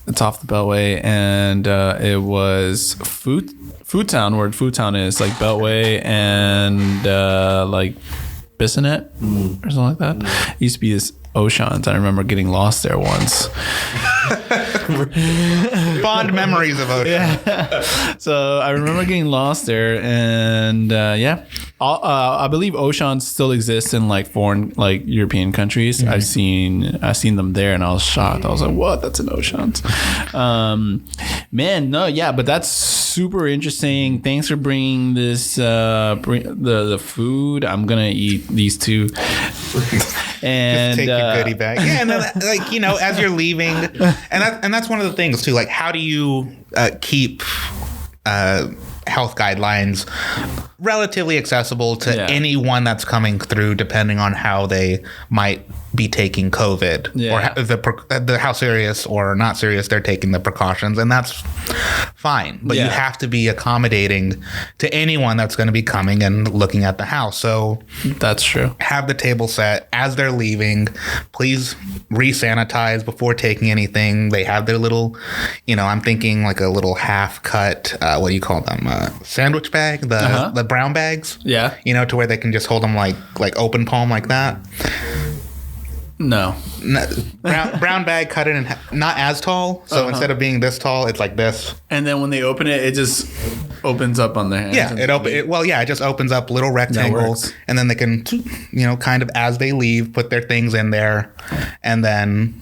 It's off the Beltway, and it was Food Town, where Food Town is, like Beltway and like Bissonnette or something like that. It used to be this Ocean's. I remember getting lost there once. Fond memories of Ocean. Yeah. So I remember getting lost there, and I believe Ocean's still exists in like foreign, like European countries. I've seen them there, and I was shocked. I was like, "What? That's an Ocean's." But that's super interesting. Thanks for bringing this, the food. I'm gonna eat these two. And just take your goodie bag. Yeah, and then, as you're leaving, and that's one of the things too. Like, how do you keep health guidelines relatively accessible to anyone that's coming through, depending on how they might be taking COVID or how serious or not serious they're taking the precautions, and that's fine. But you have to be accommodating to anyone that's going to be coming and looking at the house. So that's true. Have the table set as they're leaving. Please re-sanitize before taking anything. They have their little, I'm thinking like a little half cut. What do you call them? Sandwich bag. The brown bags. Yeah. To where they can just hold them like open palm like that. No. Brown bag, cut it in not as tall. So instead of being this tall, it's like this. And then when they open it, it just opens up on their hands. Yeah, it just opens up little rectangles, and then they can, kind of as they leave, put their things in there, and then,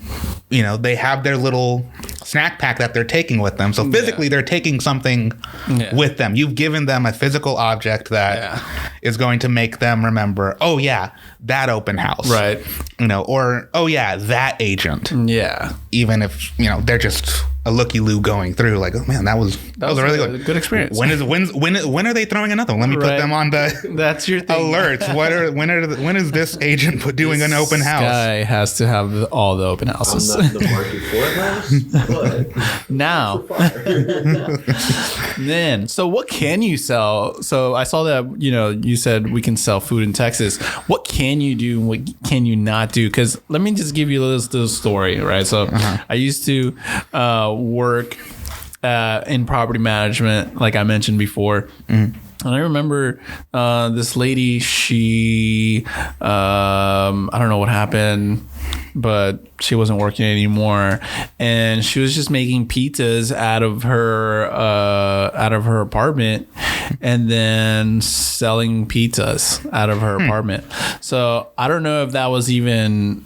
they have their little snack pack that they're taking with them. So physically, they're taking something with them. You've given them a physical object that is going to make them remember, oh yeah, that open house, right? Or oh yeah, that agent. Yeah. Even if they're just a looky-loo going through, like, oh man, that was a really good experience. When are they throwing another one? Let me put them on the that's your thing. Alerts. When is this agent doing an open house? Guy has to have all the open houses. I'm not in the market for it house. Now. Then, so what can you sell? So I saw that you said we can sell food in Texas. What can you do? What can you not do? Because let me just give you a little story, right? So I used to work in property management, like I mentioned before. And I remember this lady, she, I don't know what happened. but she wasn't working anymore, and she was just making pizzas out of her apartment, and then selling pizzas out of her apartment. So I don't know if that was even.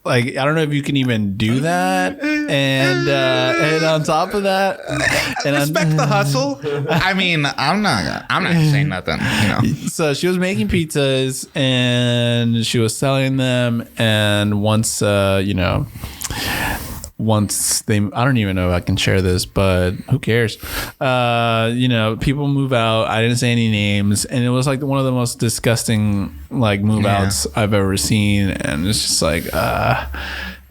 Like, I don't know if you can even do that, and on top of that, and respect the hustle. I mean, I'm not saying nothing, you know. So she was making pizzas and she was selling them, and once they, I don't even know if I can share this, but who cares? People move out. I didn't say any names, and it was like one of the most disgusting like move outs I've ever seen, and it's just like I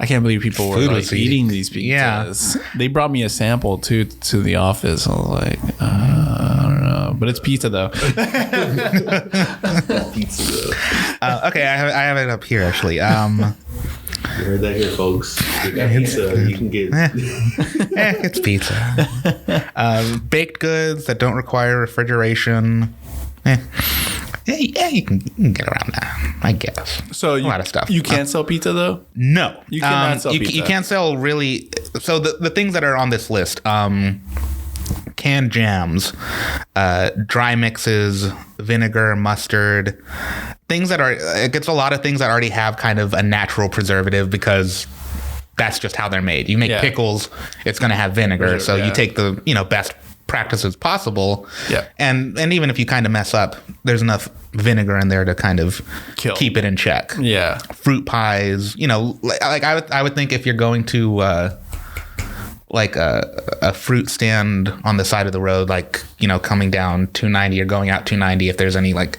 can't believe people were like eating these pizzas. Yeah. They brought me a sample to the office. I was like, I don't know, but it's pizza though. Pizza though. Okay, I have it up here actually. You heard that here, folks. You got pizza. You can get. It's pizza. Baked goods that don't require refrigeration. You can get around that, I guess. So a lot of stuff. You can't sell pizza though? No, you cannot sell pizza. You can't sell really. So the things that are on this list. Canned jams, dry mixes, vinegar, mustard, things that are, it gets a lot of things that already have kind of a natural preservative because that's just how they're made. You make pickles, it's going to have vinegar. So you take the, best practices possible. Yeah. And even if you kind of mess up, there's enough vinegar in there to kind of keep it in check. Yeah. Fruit pies, like I would think if you're going to, like a fruit stand on the side of the road, like, coming down 290 or going out 290, if there's any like,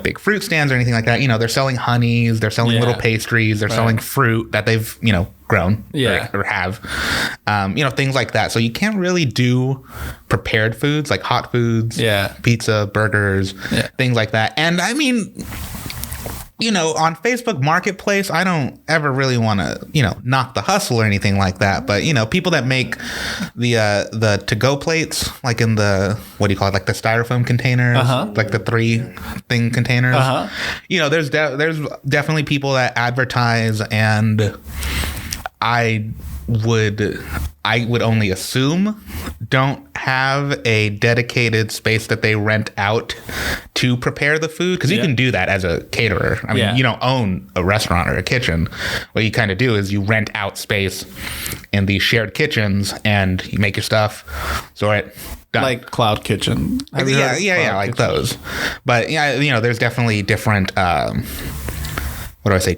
big fruit stands or anything like that, they're selling honeys, they're selling little pastries, they're selling fruit that they've, grown or have, things like that. So you can't really do prepared foods like hot foods, pizza, burgers, things like that. And I mean, on Facebook Marketplace, I don't ever really want to, knock the hustle or anything like that. But, people that make the to-go plates, like in the, what do you call it? Like the styrofoam containers, like the 3-thing containers. There's definitely people that advertise, and I would only assume don't have a dedicated space that they rent out to prepare the food, because you can do that as a caterer. I mean, you don't own a restaurant or a kitchen. What you kind of do is you rent out space in these shared kitchens, and you make your stuff, store it. Done. Like Cloud Kitchen. Yeah, like those. But there's definitely different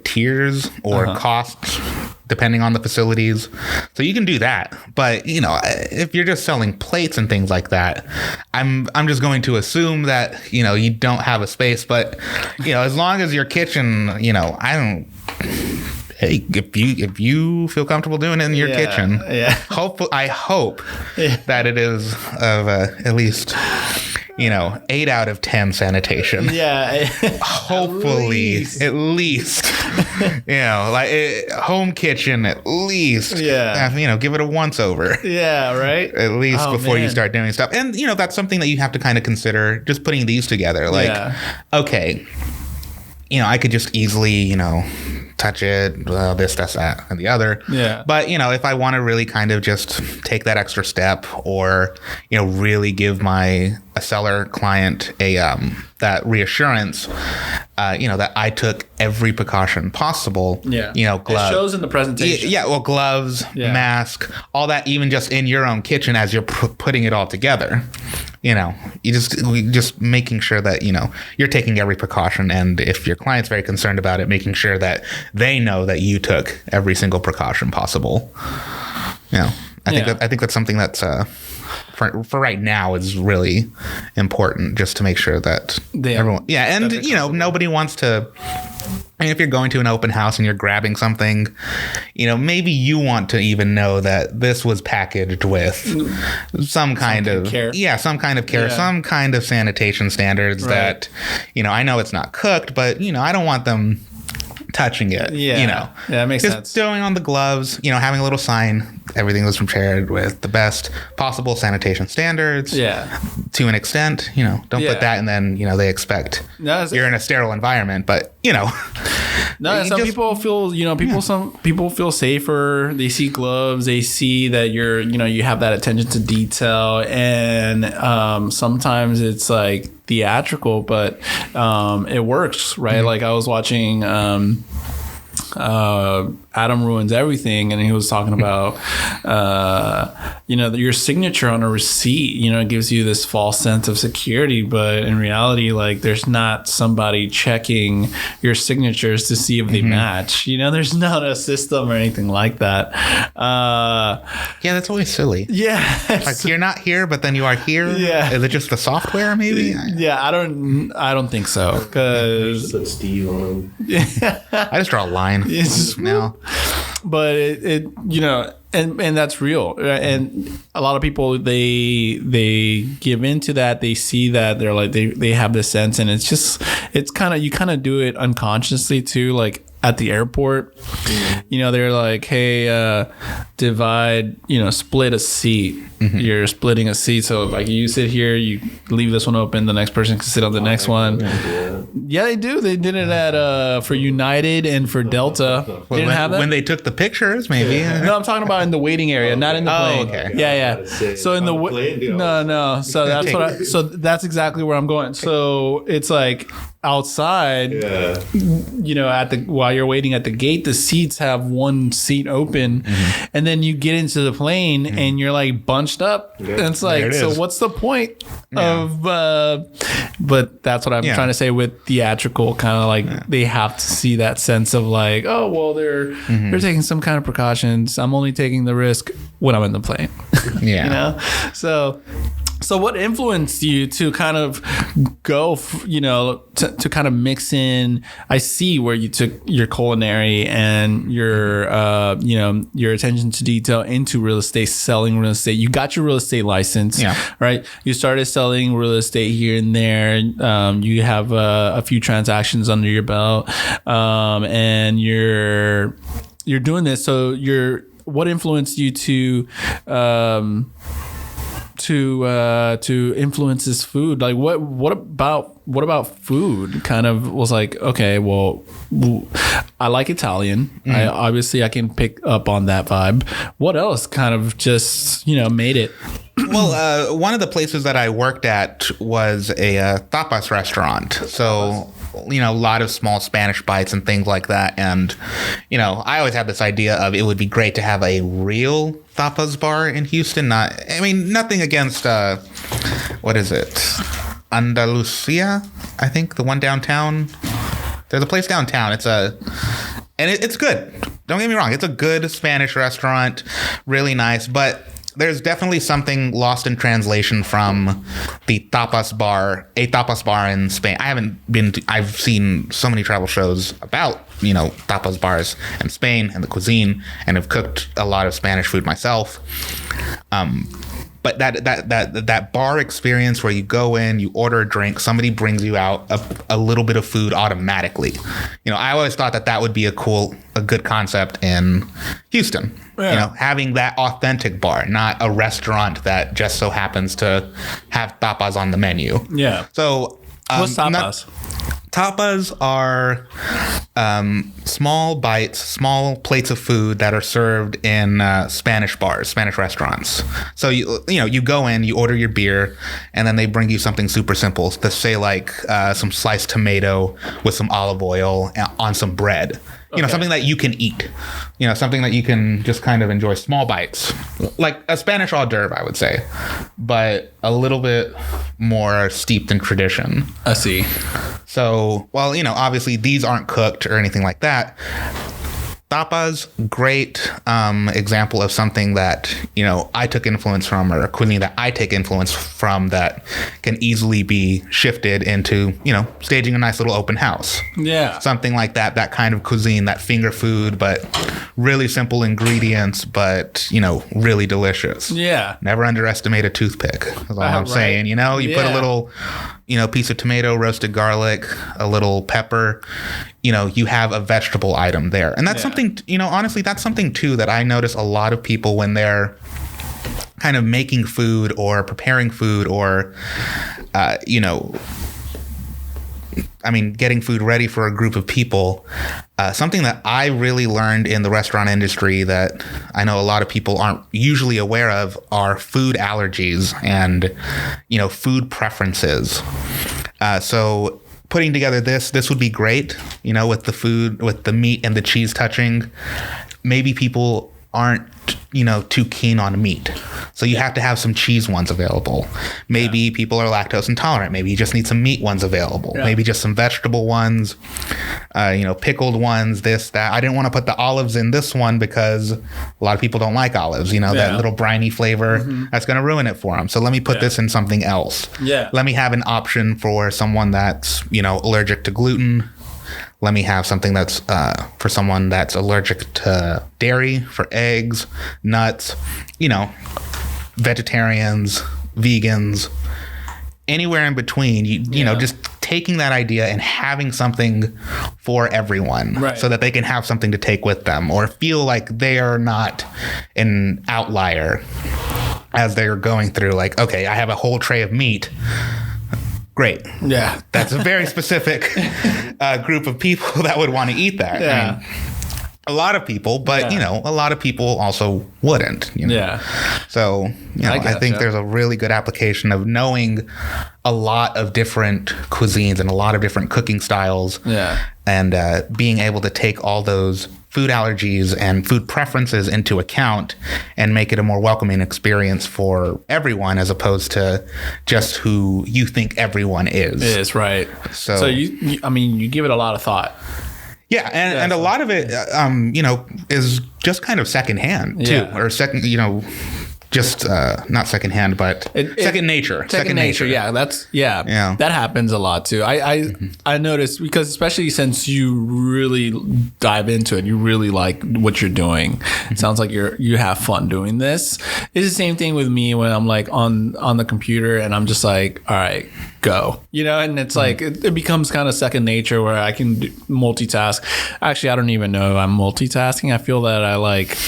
tiers or costs depending on the facilities. So you can do that. But, if you're just selling plates and things like that, I'm just going to assume that, you don't have a space. But, as long as your kitchen, hey, if you feel comfortable doing it in your kitchen, I hope that it is of at least 8 out of 10 sanitation. Yeah. Hopefully, at least. Like home kitchen, at least. Yeah. Give it a once over. Yeah, right? At least before you start doing stuff. And, that's something that you have to kind of consider, just putting these together. Like, okay, I could just easily, touch it, this, that, and the other. Yeah. But, if I want to really kind of just take that extra step, or, really give a seller client that reassurance, that I took every precaution possible. Yeah. Gloves. It shows in the presentation. Yeah. Well, gloves, mask, all that, even just in your own kitchen as you're putting it all together. You just making sure that, you're taking every precaution. And if your client's very concerned about it, making sure that they know that you took every single precaution possible. I think that's something that's, for right now, is really important, just to make sure that everyone, and nobody wants to. I mean, if you're going to an open house and you're grabbing something, maybe you want to even know that this was packaged with some kind of care, some kind of sanitation standards that, I know it's not cooked, but I don't want them touching it. Yeah, that makes sense. Just throwing on the gloves, having a little sign, everything was prepared with the best possible sanitation standards. Yeah. To an extent, don't put that, and then they expect you're in a sterile environment, but No, some people feel, some people feel safer. They see gloves, they see that you have that attention to detail, and sometimes it's like theatrical, but it works, right? Mm-hmm. Like I was watching Adam Ruins Everything, and he was talking about your signature on a receipt, it gives you this false sense of security, but in reality, like, there's not somebody checking your signatures to see if they match. There's not a system or anything like that. Yeah, that's always silly. Yeah. Like, you're not here, but then you are here. Yeah. Is it just the software, maybe? Yeah, I don't think so, because put Steve on. I just draw a line now. But it and that's real, and a lot of people they give into that. They see that, they're like, they have this sense, and it's kind of, you kind of do it unconsciously too, like at the airport. They're like, hey, divide, split a seat. You're splitting a seat, so like you sit here, you leave this one open, the next person can sit on the next one. Yeah, they do. They did it at for United and for Delta. They didn't have that when they took the pictures, maybe. No, I'm talking about in the waiting area, not in the plane. Oh, okay. Yeah. So in the no. So that's so that's exactly where I'm going. So it's like outside, while you're waiting at the gate, the seats have one seat open, and then you get into the plane and you're like bunched up. And it's like, so what's the point of? But that's what I'm trying to say with theatrical, kind of like they have to see that sense of like, oh well, they're taking some kind of precautions. I'm only taking the risk when I'm in the plane. Yeah. So what influenced you to kind of go, to kind of mix in? I see where you took your culinary and your attention to detail into real estate, selling real estate. You got your real estate license, right? You started selling real estate here and there. You have a few transactions under your belt, and you're doing this. So what influenced you to influence this food? Like what about food kind of was like, okay, well, I like Italian. I can pick up on that vibe. What else kind of just made it? Well, one of the places that I worked at was a tapas restaurant. So a lot of small Spanish bites and things like that. And, I always had this idea of it would be great to have a real tapas bar in Houston. Nothing against, what is it? Andalusia, I think, the one downtown. There's a place downtown. It's good. Don't get me wrong. It's a good Spanish restaurant, really nice, but there's definitely something lost in translation from the tapas bar, a tapas bar in Spain. I've seen so many travel shows about, tapas bars in Spain and the cuisine, and have cooked a lot of Spanish food myself. But that bar experience where you go in, you order a drink, somebody brings you out a little bit of food automatically. I always thought that would be a good concept in Houston. Yeah. Having that authentic bar, not a restaurant that just so happens to have tapas on the menu. Yeah. So what's tapas? Tapas are small bites, small plates of food that are served in Spanish bars, Spanish restaurants. So you go in, you order your beer, and then they bring you something super simple. To say like some sliced tomato with some olive oil on some bread. Something that you can eat. Something that you can just kind of enjoy, small bites. Like a Spanish hors d'oeuvre, I would say. But a little bit more steeped in tradition. I see. So, obviously these aren't cooked or anything like that. Tapas, great example of something that, I took influence from, or a cuisine that I take influence from that can easily be shifted into, staging a nice little open house. Yeah. Something like that kind of cuisine, that finger food, but really simple ingredients, but, really delicious. Yeah. Never underestimate a toothpick, is all I'm saying. You put a little, piece of tomato, roasted garlic, a little pepper, you have a vegetable item there. And that's something, honestly, that's something too that I notice a lot of people when they're kind of making food or preparing food or, getting food ready for a group of people. Something that I really learned in the restaurant industry that I know a lot of people aren't usually aware of are food allergies and, food preferences. So putting together this would be great, with the food, with the meat and the cheese touching. Maybe people aren't, too keen on meat. So you have to have some cheese ones available. Maybe people are lactose intolerant. Maybe you just need some meat ones available. Yeah. Maybe just some vegetable ones, pickled ones, this, that. I didn't want to put the olives in this one because a lot of people don't like olives, that little briny flavor. That's going to ruin it for them. So let me put this in something else. Yeah. Let me have an option for someone that's, allergic to gluten. Let me have something that's for someone that's allergic to dairy, for eggs, nuts, vegetarians, vegans, anywhere in between. Just taking that idea and having something for everyone so that they can have something to take with them or feel like they are not an outlier as they're going through, like, okay, I have a whole tray of meat. Great. Yeah. That's a very specific group of people that would want to eat that. Yeah. I mean, a lot of people, but, a lot of people also wouldn't. Yeah. So, I think there's a really good application of knowing a lot of different cuisines and a lot of different cooking styles. Yeah. And being able to take all those food allergies and food preferences into account and make it a more welcoming experience for everyone as opposed to just who you think everyone is. Is right. So you give it a lot of thought. Yeah, and a lot of it, is just kind of secondhand too, or second, just not secondhand, but second nature. Second nature. Yeah, that happens a lot too. I noticed because especially since you really dive into it, you really like what you're doing. It sounds like you have fun doing this. It's the same thing with me when I'm like on the computer and I'm just like, all right, go, and it's like it becomes kind of second nature where I can multitask. Actually, I don't even know I'm multitasking. I feel that I like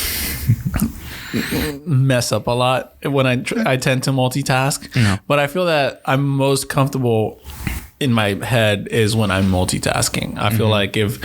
mess up a lot when I tend to multitask, but I feel that I'm most comfortable in my head is when I'm multitasking. I feel like if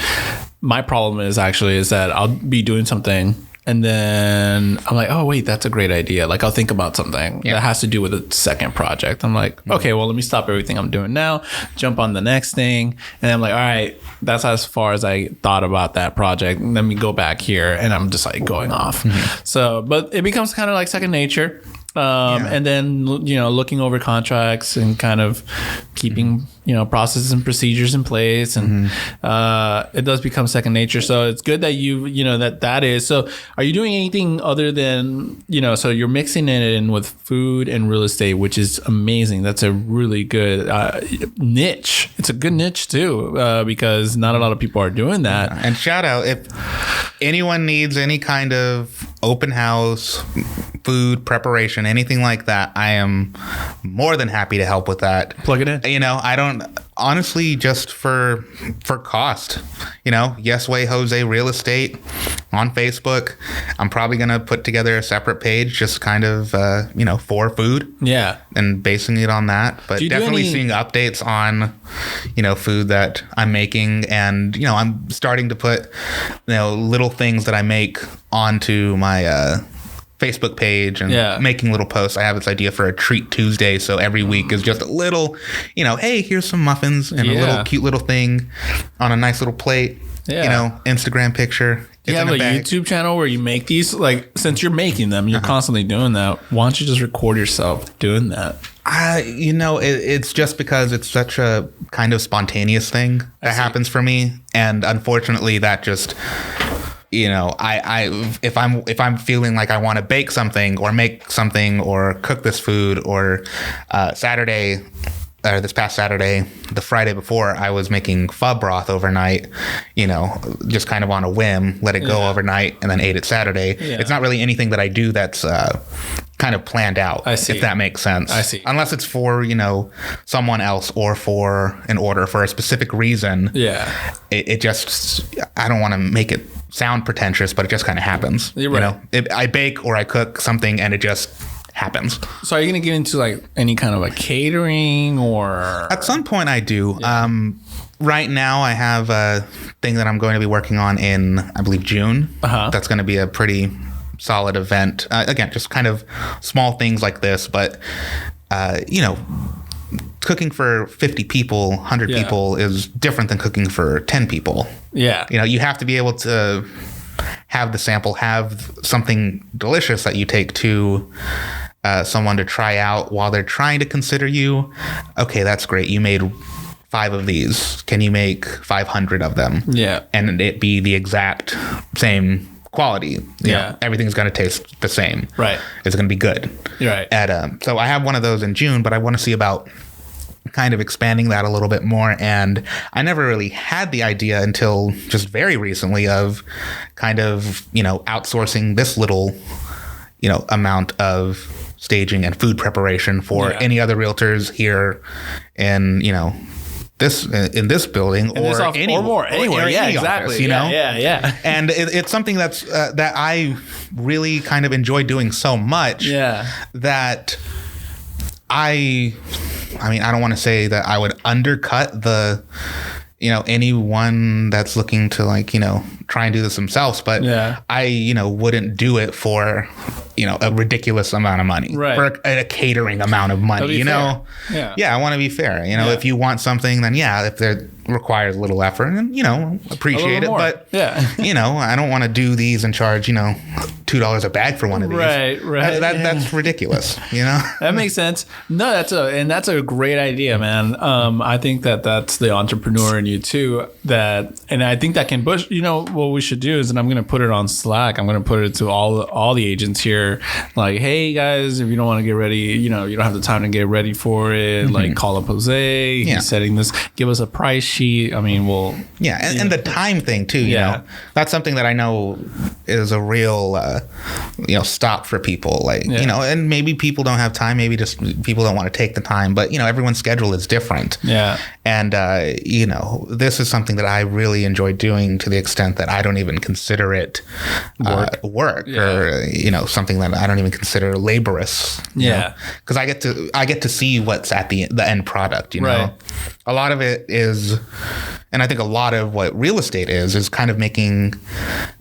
my problem is that I'll be doing something and then I'm like, oh wait, that's a great idea. Like I'll think about something that has to do with a second project. I'm like, okay, well let me stop everything I'm doing now, jump on the next thing, and I'm like, all right, that's as far as I thought about that project. Let me go back here, and I'm just like going off. So, but it becomes kind of like second nature. And then, looking over contracts and kind of keeping, processes and procedures in place. And it does become second nature. So it's good that that is. So are you doing anything other than, so you're mixing it in with food and real estate, which is amazing. That's a really good niche. It's a good niche too, because not a lot of people are doing that. And shout out if anyone needs any kind of open house, food preparation, anything like that, I am more than happy to help with that. Plug it in. I don't honestly just for cost. Yes Way Jose Real Estate on Facebook. I'm probably gonna put together a separate page, just kind of for food. Yeah. And basing it on that, but definitely seeing updates on food that I'm making, and I'm starting to put little things that I make onto my Facebook page and making little posts. I have this idea for a treat Tuesday, so every week is just a little, hey, here's some muffins and a little cute little thing on a nice little plate. Instagram picture. You have a YouTube channel where you make these, like, since you're making them, you're constantly doing that. Why don't you just record yourself doing that? It's just because it's such a kind of spontaneous thing that happens for me, and unfortunately, that just. If I'm feeling like I want to bake something or make something or cook this food, or this past Saturday, the Friday before, I was making pho broth overnight, just kind of on a whim, let it go overnight, and then ate it Saturday. Yeah. It's not really anything that I do that's kind of planned out. I see. If that makes sense. I see. Unless it's for, someone else or for an order for a specific reason. Yeah. It just, I don't want to make it sound pretentious, but it just kind of happens. You're right. I bake or I cook something and it just happens. So are you going to get into like any kind of a catering or? At some point I do. Yeah. Right now I have a thing that I'm going to be working on in, I believe, June. That's going to be a pretty solid event. Again, just kind of small things like this, but cooking for 50 people, 100 people is different than cooking for 10 people. Yeah. You have to be able to have the sample, have something delicious that you take to someone to try out while they're trying to consider you. Okay, that's great. You made 5 of these. Can you make 500 of them? Yeah. And it be the exact same quality. Everything's going to taste the same. Right. It's going to be good. Right. So I have one of those in June, but I want to see about kind of expanding that a little bit more. And I never really had the idea until just very recently of kind of, outsourcing this little, amount of staging and food preparation for any other realtors here in, in this building anywhere. Yeah, exactly. Office, Yeah. And it's something that's that I really kind of enjoy doing so much. Yeah. That I don't want to say that I would undercut the, anyone that's looking to try and do this themselves, but I, wouldn't do it for, a ridiculous amount of money, for a catering amount of money, Yeah, I want to be fair. If you want something, then if it requires a little effort, and appreciate it. More. But yeah, I don't want to do these and charge $2 a bag for one of these. Right. That's ridiculous. That makes sense. No, that's a great idea, man. I think that's the entrepreneur in you too. And I think that can push. What we should do is, and I'm going to put it on Slack. I'm going to put it to all the agents here. Like, hey guys, if you don't want to get ready, you don't have the time to get ready for it. Mm-hmm. Like, call up Jose. He's setting this. Give us a price sheet. I mean, we'll. Yeah, and the time thing too. You know, that's something that I know is a real, stop for people. Like, and maybe people don't have time. Maybe just people don't want to take the time. But everyone's schedule is different. Yeah. And this is something that I really enjoy doing to the extent that I don't even consider it work or something that I don't even consider laborious. Because I get to see what's at the end product. Right. A lot of it is, and I think a lot of what real estate is kind of making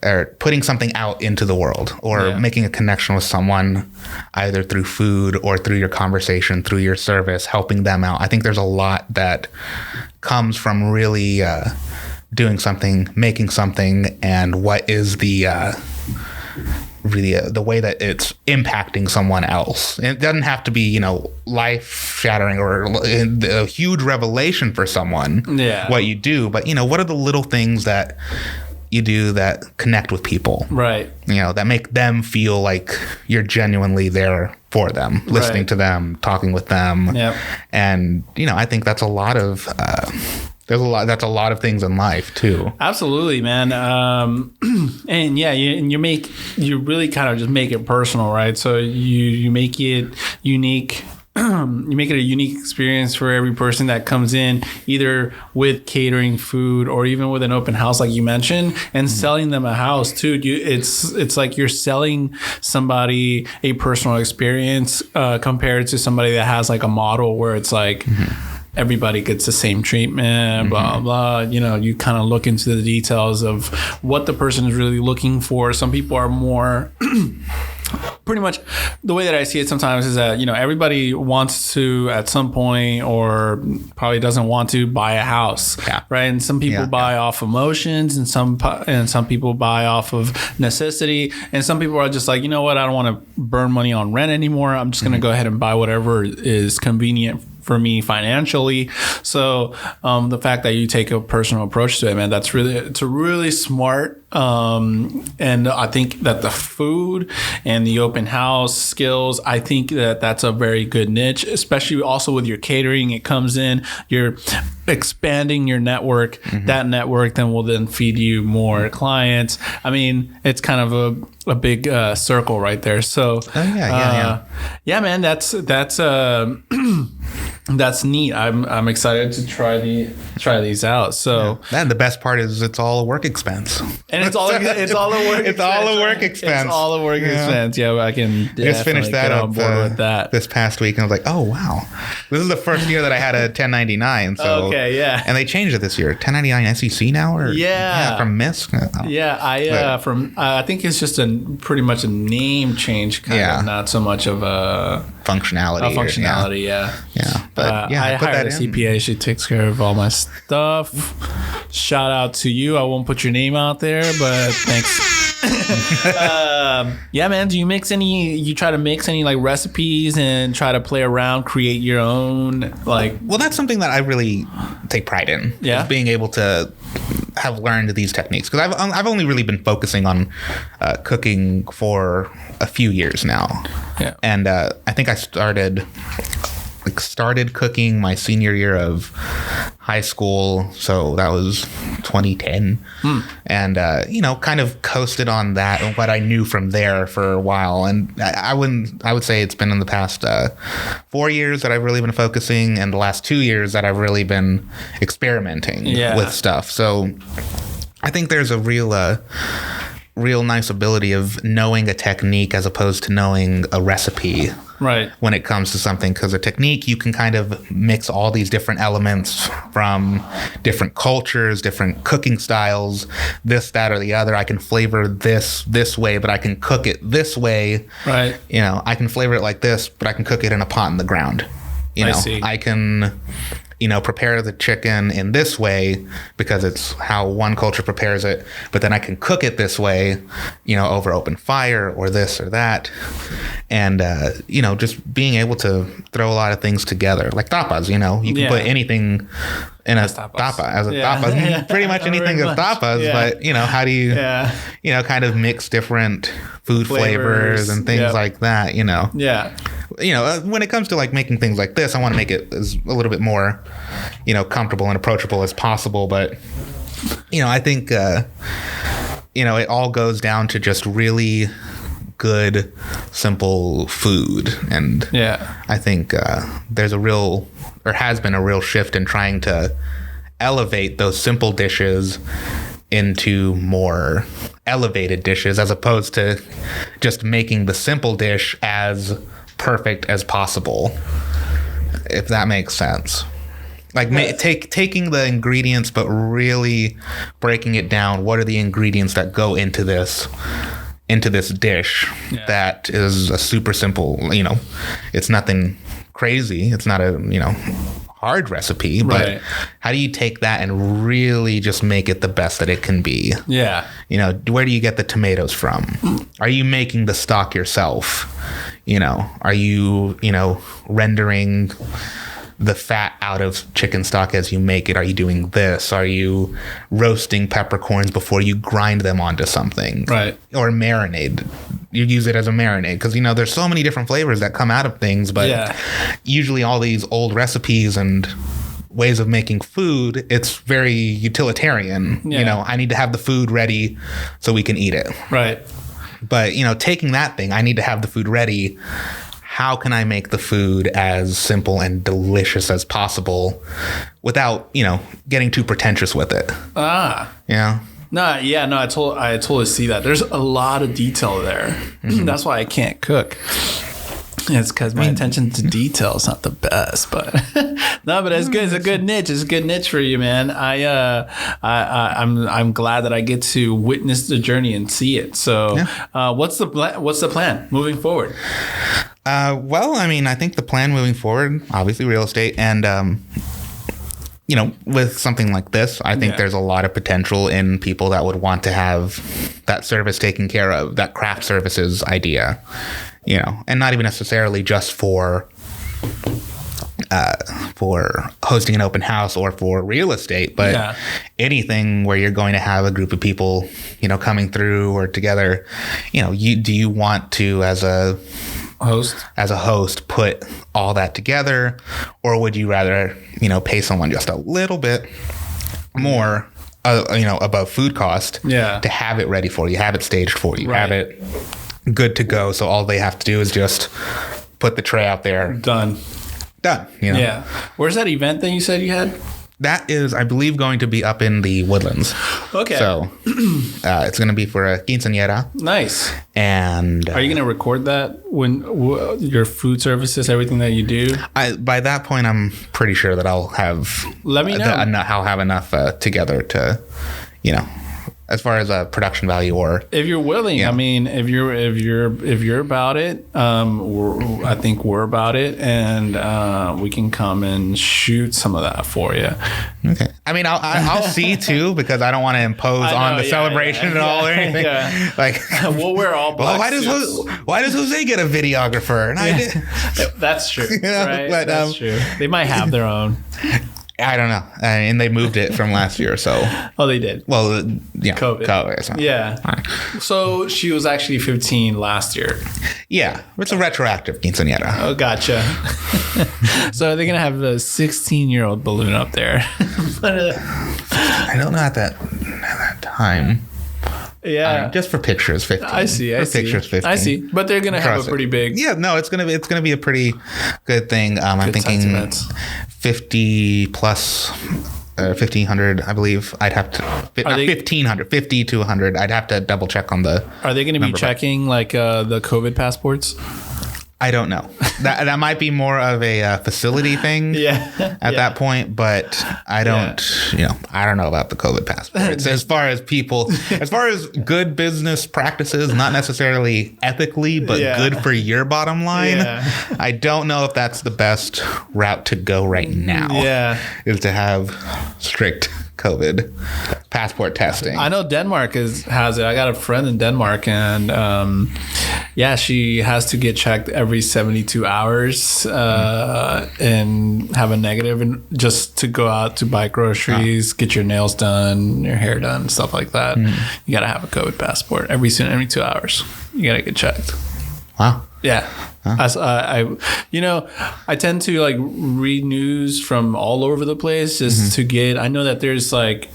or putting something out into the world or making a connection with someone either through food or through your conversation, through your service, helping them out. I think there's a lot that comes from really doing something, making something, and what is the really the way that it's impacting someone else. It doesn't have to be, life shattering or a huge revelation for someone, what you do, but what are the little things that you do that connect with people, right? That make them feel like you're genuinely there for them, listening to them, talking with them. And I think that's a lot of that's a lot of things in life too. Absolutely, man. And you really kind of just make it personal, right? So you make it unique. You make it a unique experience for every person that comes in, either with catering, food, or even with an open house, like you mentioned, and selling them a house too. It's like you're selling somebody a personal experience compared to somebody that has like a model where it's like. Everybody gets the same treatment, blah, blah. You kind of look into the details of what the person is really looking for. Some people are more... Pretty much the way that I see it sometimes is that, everybody wants to at some point or probably doesn't want to buy a house, right? And some people buy off emotions and some people buy off of necessity. And some people are just like, you know what? I don't want to burn money on rent anymore. I'm just going to go ahead and buy whatever is convenient for me financially. So the fact that you take a personal approach to it, man, it's a really smart. And I think that the food and the open house skills, I think that that's a very good niche, especially also with your catering. It comes in, you're expanding your network. Mm-hmm. That network then will then feed you more clients. I mean, it's kind of a big circle right there. So yeah, man, that's that's neat. I'm excited to try these out. So and the best part is it's all a work expense. And it's all a work It's all a work expense. It's all a work expense. Yeah, I can just finish that on board with that this past week, and I was like, oh wow, this is the first year that I had a 1099. So okay, yeah, and they changed it this year. 1099 SEC now, or from MISC. Yeah, I think it's just pretty much a name change, kind of, not so much of a functionality. Yeah. But I hired a CPA. She takes care of all my stuff. Shout out to you. I won't put your name out there, but thanks. Yeah, man. Do you mix any? You try to mix any like recipes and try to play around, create your own like? Well, that's something that I really take pride in. Yeah, is being able to have learned these techniques, because I've only really been focusing on cooking for a few years now. Yeah, and I think I started cooking my senior year of high school, so that was 2010. And kind of coasted on that and what I knew from there for a while. And I would say it's been in the past 4 years that I've really been focusing, and the last 2 years that I've really been experimenting with stuff. So I think there's a real nice ability of knowing a technique as opposed to knowing a recipe. Right. When it comes to something, because a technique, you can kind of mix all these different elements from different cultures, different cooking styles, this, that, or the other. I can flavor this way, but I can cook it this way. Right. I can flavor it like this, but I can cook it in a pot in the ground. I see. I can prepare the chicken in this way because it's how one culture prepares it, but then I can cook it this way, over open fire or this or that. And, just being able to throw a lot of things together, like tapas, you can put anything in a tapa as a tapas, pretty much anything is tapas, but, how do you, kind of mix different food flavors and things like that, Yeah. When it comes to like making things like this, I want to make it as a little bit more, comfortable and approachable as possible. But, I think, it all goes down to just really good, simple food. And I think there's has been a real shift in trying to elevate those simple dishes into more elevated dishes, as opposed to just making the simple dish as perfect as possible, if that makes sense. Like taking the ingredients, but really breaking it down. What are the ingredients that go into this dish that is a super simple, it's nothing crazy. It's not a, hard recipe, but how do you take that and really just make it the best that it can be? Yeah. Where do you get the tomatoes from? Are you making the stock yourself? Are you, rendering the fat out of chicken stock as you make it? Are you doing this? Are you roasting peppercorns before you grind them onto something? Right. Or marinade. You use it as a marinade because, there's so many different flavors that come out of things, but usually all these old recipes and ways of making food, it's very utilitarian. I need to have the food ready so we can eat it. Right. But, taking that thing, I need to have the food ready. How can I make the food as simple and delicious as possible without, getting too pretentious with it? Yeah. No, I totally see that. There's a lot of detail there. Mm-hmm. That's why I can't cook. It's because my attention to detail is not the best, but no, but it's good. It's a good niche. It's a good niche for you, man. I'm glad that I get to witness the journey and see it. So, what's the plan moving forward? Well, I think the plan moving forward, obviously real estate, and with something like this, I think there's a lot of potential in people that would want to have that service taken care of, that craft services idea. And not even necessarily just for, for hosting an open house or for real estate, but anything where you're going to have a group of people, coming through or together, do you want to, as a host, put all that together, or would you rather, pay someone just a little bit more, above food cost to have it ready for you, have it staged for you, have it good to go. So all they have to do is just put the tray out there. Done. Yeah. Where's that event that you said you had? That is, I believe, going to be up in the Woodlands. Okay. So it's going to be for a quinceañera. Nice. And are you going to record that when your food services, everything that you do? By that point, I'm pretty sure that I'll have. Let me know. I'll have enough together to, as far as a production value, or if you're willing, I mean, if you're about it, I think we're about it, and we can come and shoot some of that for you. Okay. I mean, I'll see too, because I don't want to impose on the celebration at all or anything. Yeah. Like, we'll wear all black suits. Why does Jose get a videographer? And I did. That's true. Right? But, that's true. They might have their own. I don't know. And they moved it from last year, so. Oh, they did? Well, yeah. COVID. So. Yeah. Right. So she was actually 15 last year. Yeah. It's a retroactive quinceañera. Oh, gotcha. So they're going to have a 16-year-old balloon up there. I don't know at that time. Yeah, just for pictures, 15. I see. Pictures, 15. I see. But they're gonna have a pretty big. Yeah, no, it's gonna be a pretty good thing. I'm thinking 50 plus. 1,500, I believe. I'd have to 1,500, 50 to 100. I'd have to double check on the. Are they going to be checking like the COVID passports? I don't know. That might be more of a facility thing at that point, but I don't, I don't know about the COVID passports. As far as good business practices, not necessarily ethically, but good for your bottom line. I don't know if that's the best route to go right now. Is to have strict COVID passport testing. I know Denmark has it. I got a friend in Denmark, and she has to get checked every 72 hours and have a negative, and just to go out to buy groceries, get your nails done, your hair done, stuff like that. You got to have a COVID passport every 2 hours. You got to get checked. Wow. Yeah. I tend to like read news from all over the place just to get. I know that there's like,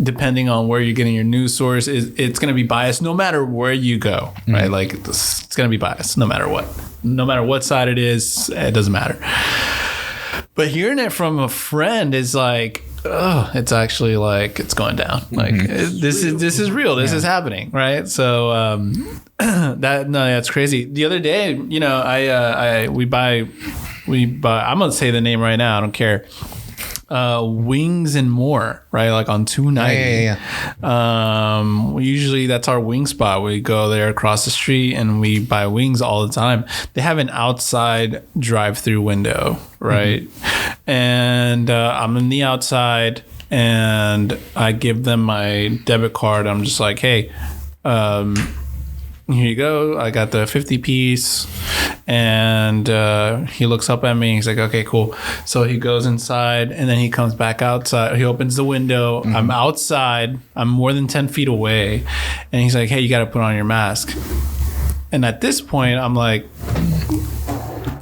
depending on where you're getting your news source, it's going to be biased no matter where you go, right? Like it's going to be biased no matter what side it is. It doesn't matter. But hearing it from a friend is like, oh, it's actually like it's going down. Like this is real. This is happening, right? So that's crazy. The other day, we buy. I'm gonna say the name right now. I don't care. Wings and More, right? Like on 290. Usually that's our wing spot. We go there across the street and we buy wings all the time. They have an outside drive-through window, right? And I'm in the outside and I give them my debit card. I'm just like, hey, here you go. I got the 50 piece. And he looks up at me. He's like, okay, cool. So he goes inside and then he comes back outside. He opens the window. I'm outside. I'm more than 10 feet away. And he's like, hey, you got to put on your mask. And at this point, I'm like,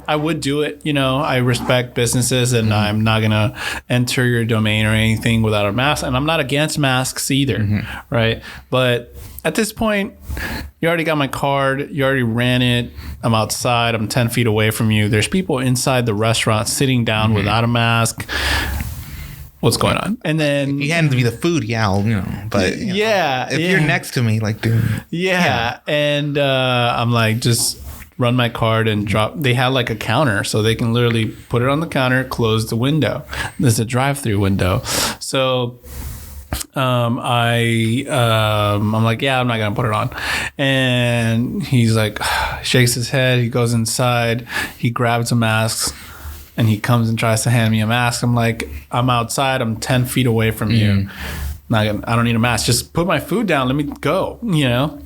I would do it. I respect businesses and I'm not going to enter your domain or anything without a mask. And I'm not against masks either, right? But at this point, you already got my card. You already ran it. I'm outside. I'm 10 feet away from you. There's people inside the restaurant sitting down without a mask. What's going on? And then you hand me the food, but if you're next to me, like, dude, and I'm like, just run my card and drop. They had like a counter, so they can literally put it on the counter, close the window. There's a drive-through window, so. I'm like, I'm not gonna put it on. And he's like, shakes his head. He goes inside. He grabs a mask, and he comes and tries to hand me a mask. I'm like, I'm outside. I'm 10 feet away from you. I don't need a mask. Just put my food down. Let me go. Yeah.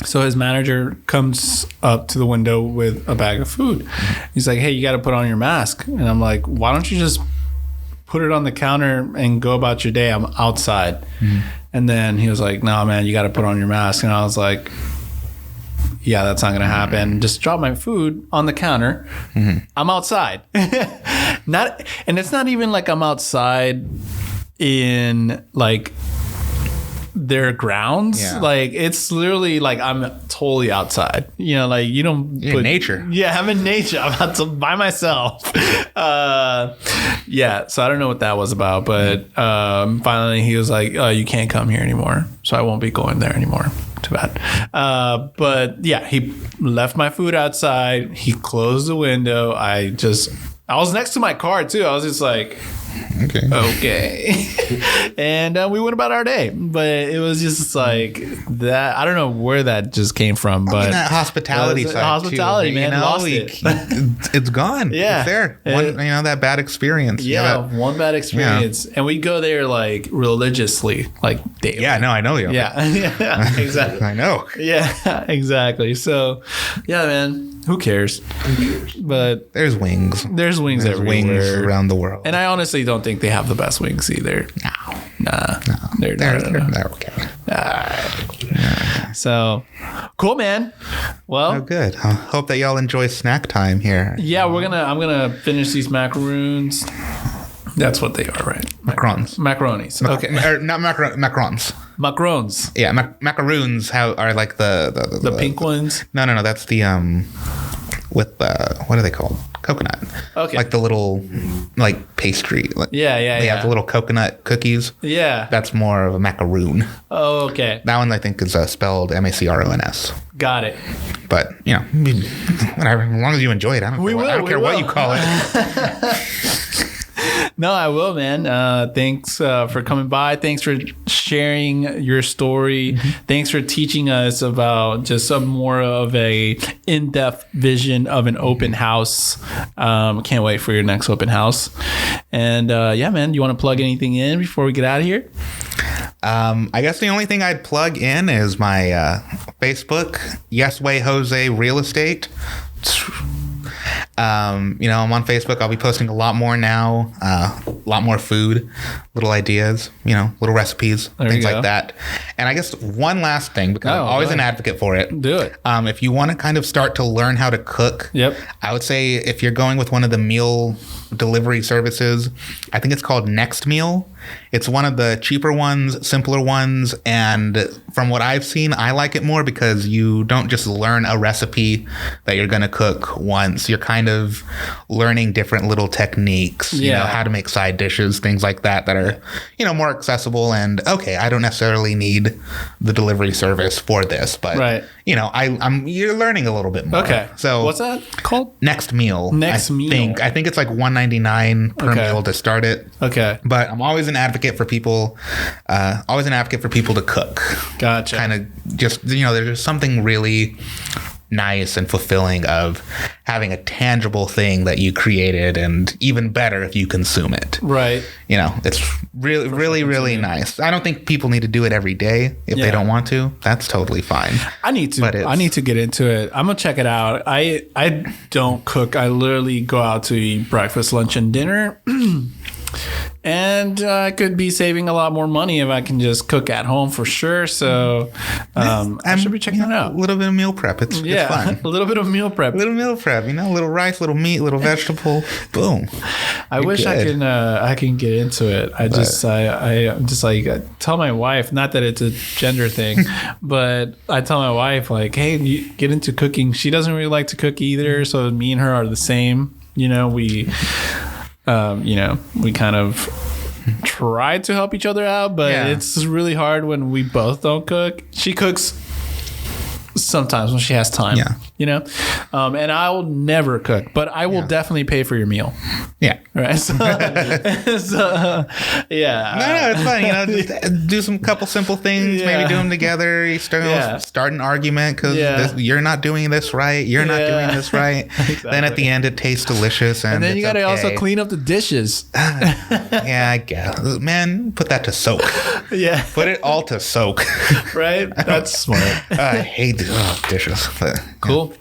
So his manager comes up to the window with a bag of food. He's like, hey, you got to put on your mask. And I'm like, why don't you just put it on the counter and go about your day? I'm outside. And then he was like, no, man, you got to put on your mask. And I was like, yeah, that's not going to happen. Just drop my food on the counter. I'm outside. And it's not even like I'm outside in like their grounds. Like it's literally like I'm totally outside. You know, like you don't You're in nature. Yeah, I'm in nature. I'm out by myself. Yeah, so I don't know what that was about, but finally he was like, oh, you can't come here anymore, so I won't be going there anymore. Too bad. But yeah, he left my food outside. He closed the window. I was next to my car too. I was just like, okay. And we went about our day. But it was just like that. I don't know where that just came from. But that hospitality side. Hospitality, too, man. you know, Lost it. It's gone. Yeah. It's there. One, that bad experience. Yeah, one bad experience. Yeah. And we go there like religiously, like daily. Yeah, no, I know you. Yeah, yeah, exactly. I know. Yeah, exactly. So, yeah, man, who cares? But there's wings. There's wings everywhere. Wings around the world. And I honestly don't think they have the best wings either. No. They're okay. So, cool, man. Well, good. I hope that y'all enjoy snack time here. Yeah, I'm gonna finish these macaroons. That's what they are, right? Macarons. Macaronis. Okay. Not macarons. Macarons. Yeah, macaroons are like the pink ones. No. That's the with what are they called? Coconut. Okay. Like the little like pastry. Yeah. They have the little coconut cookies. Yeah. That's more of a macaroon. Oh, okay. That one I think is spelled Macrons. Got it. But whatever. As long as you enjoy it, I don't care what you call it. No, I will, man. Thanks for coming by. Thanks for sharing your story. Thanks for teaching us about just some more of a in-depth vision of an open house. Can't wait for your next open house. And yeah, man, you want to plug anything in before we get out of here? I guess the only thing I'd plug in is my Facebook, Yes Way Jose Real Estate. I'm on Facebook. I'll be posting a lot more now, a lot more food, little ideas, little recipes, things like that. And I guess one last thing, because I'm always an advocate for it. Do it. If you want to kind of start to learn how to cook, I would say if you're going with one of the meal delivery services, I think it's called Next Meal. It's one of the cheaper ones, simpler ones, and from what I've seen, I like it more because you don't just learn a recipe that you're going to cook once. You're kind of learning different little techniques, how to make side dishes, things like that are, more accessible. And okay, I don't necessarily need the delivery service for this, but you're learning a little bit more. Okay. So what's that called? Next Meal. Next Meal. I think it's like $1.99 per meal to start it. Okay. But I'm always an advocate for people. To cook. Gotcha. Kind of just there's just something really nice and fulfilling of having a tangible thing that you created, and even better if you consume it. Right. It's really, really, really nice. I don't think people need to do it every day. If they don't want to, that's totally fine. I need to get into it. I'm gonna check it out. I don't cook. I literally go out to eat breakfast, lunch, and dinner. And I could be saving a lot more money if I can just cook at home for sure. So I should be checking it out. A little bit of meal prep. It's fun. A little bit of meal prep. A little meal prep. Little rice, little meat, little vegetable. Boom. I wish I can get into it. I'm just like I tell my wife, not that it's a gender thing, but I tell my wife like, hey, you get into cooking. She doesn't really like to cook either. So me and her are the same. We kind of try to help each other out, but it's really hard when we both don't cook. She cooks sometimes when she has time, and I will never cook, but I will definitely pay for your meal. Yeah. Right. So, No, it's fine. Just do some couple simple things, maybe do them together. You start an argument because you're not doing this right. You're not doing this right. Exactly. Then at the end, it tastes delicious. And then you got to also clean up the dishes. I guess. Man, put that to soak. Yeah. Put it all to soak. Right? That's smart. I hate dishes. But, cool.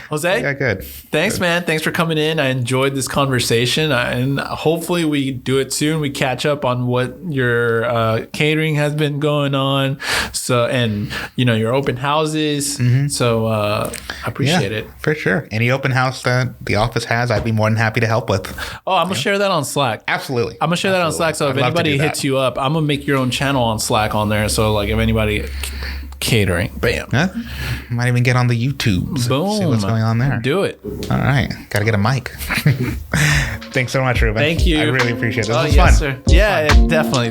Jose? Yeah, good. Thanks, man. Thanks for coming in. I enjoyed this conversation, and hopefully we do it soon. We catch up on what your catering has been going on. So, and your open houses. So I appreciate it for sure. Any open house that the office has, I'd be more than happy to help with. Oh, I'm gonna share that on Slack. Absolutely. I'm gonna share that on Slack. So if anybody hits you up, I'm gonna make your own channel on Slack on there. So like if anybody catering, bam. Huh? Might even get on the YouTube. Boom. See what's going on there. Do it. All right. Got to get a mic. Thanks so much, Ruben. Thank you. I really appreciate it. This was yes, fun. Sir. Yeah, definitely.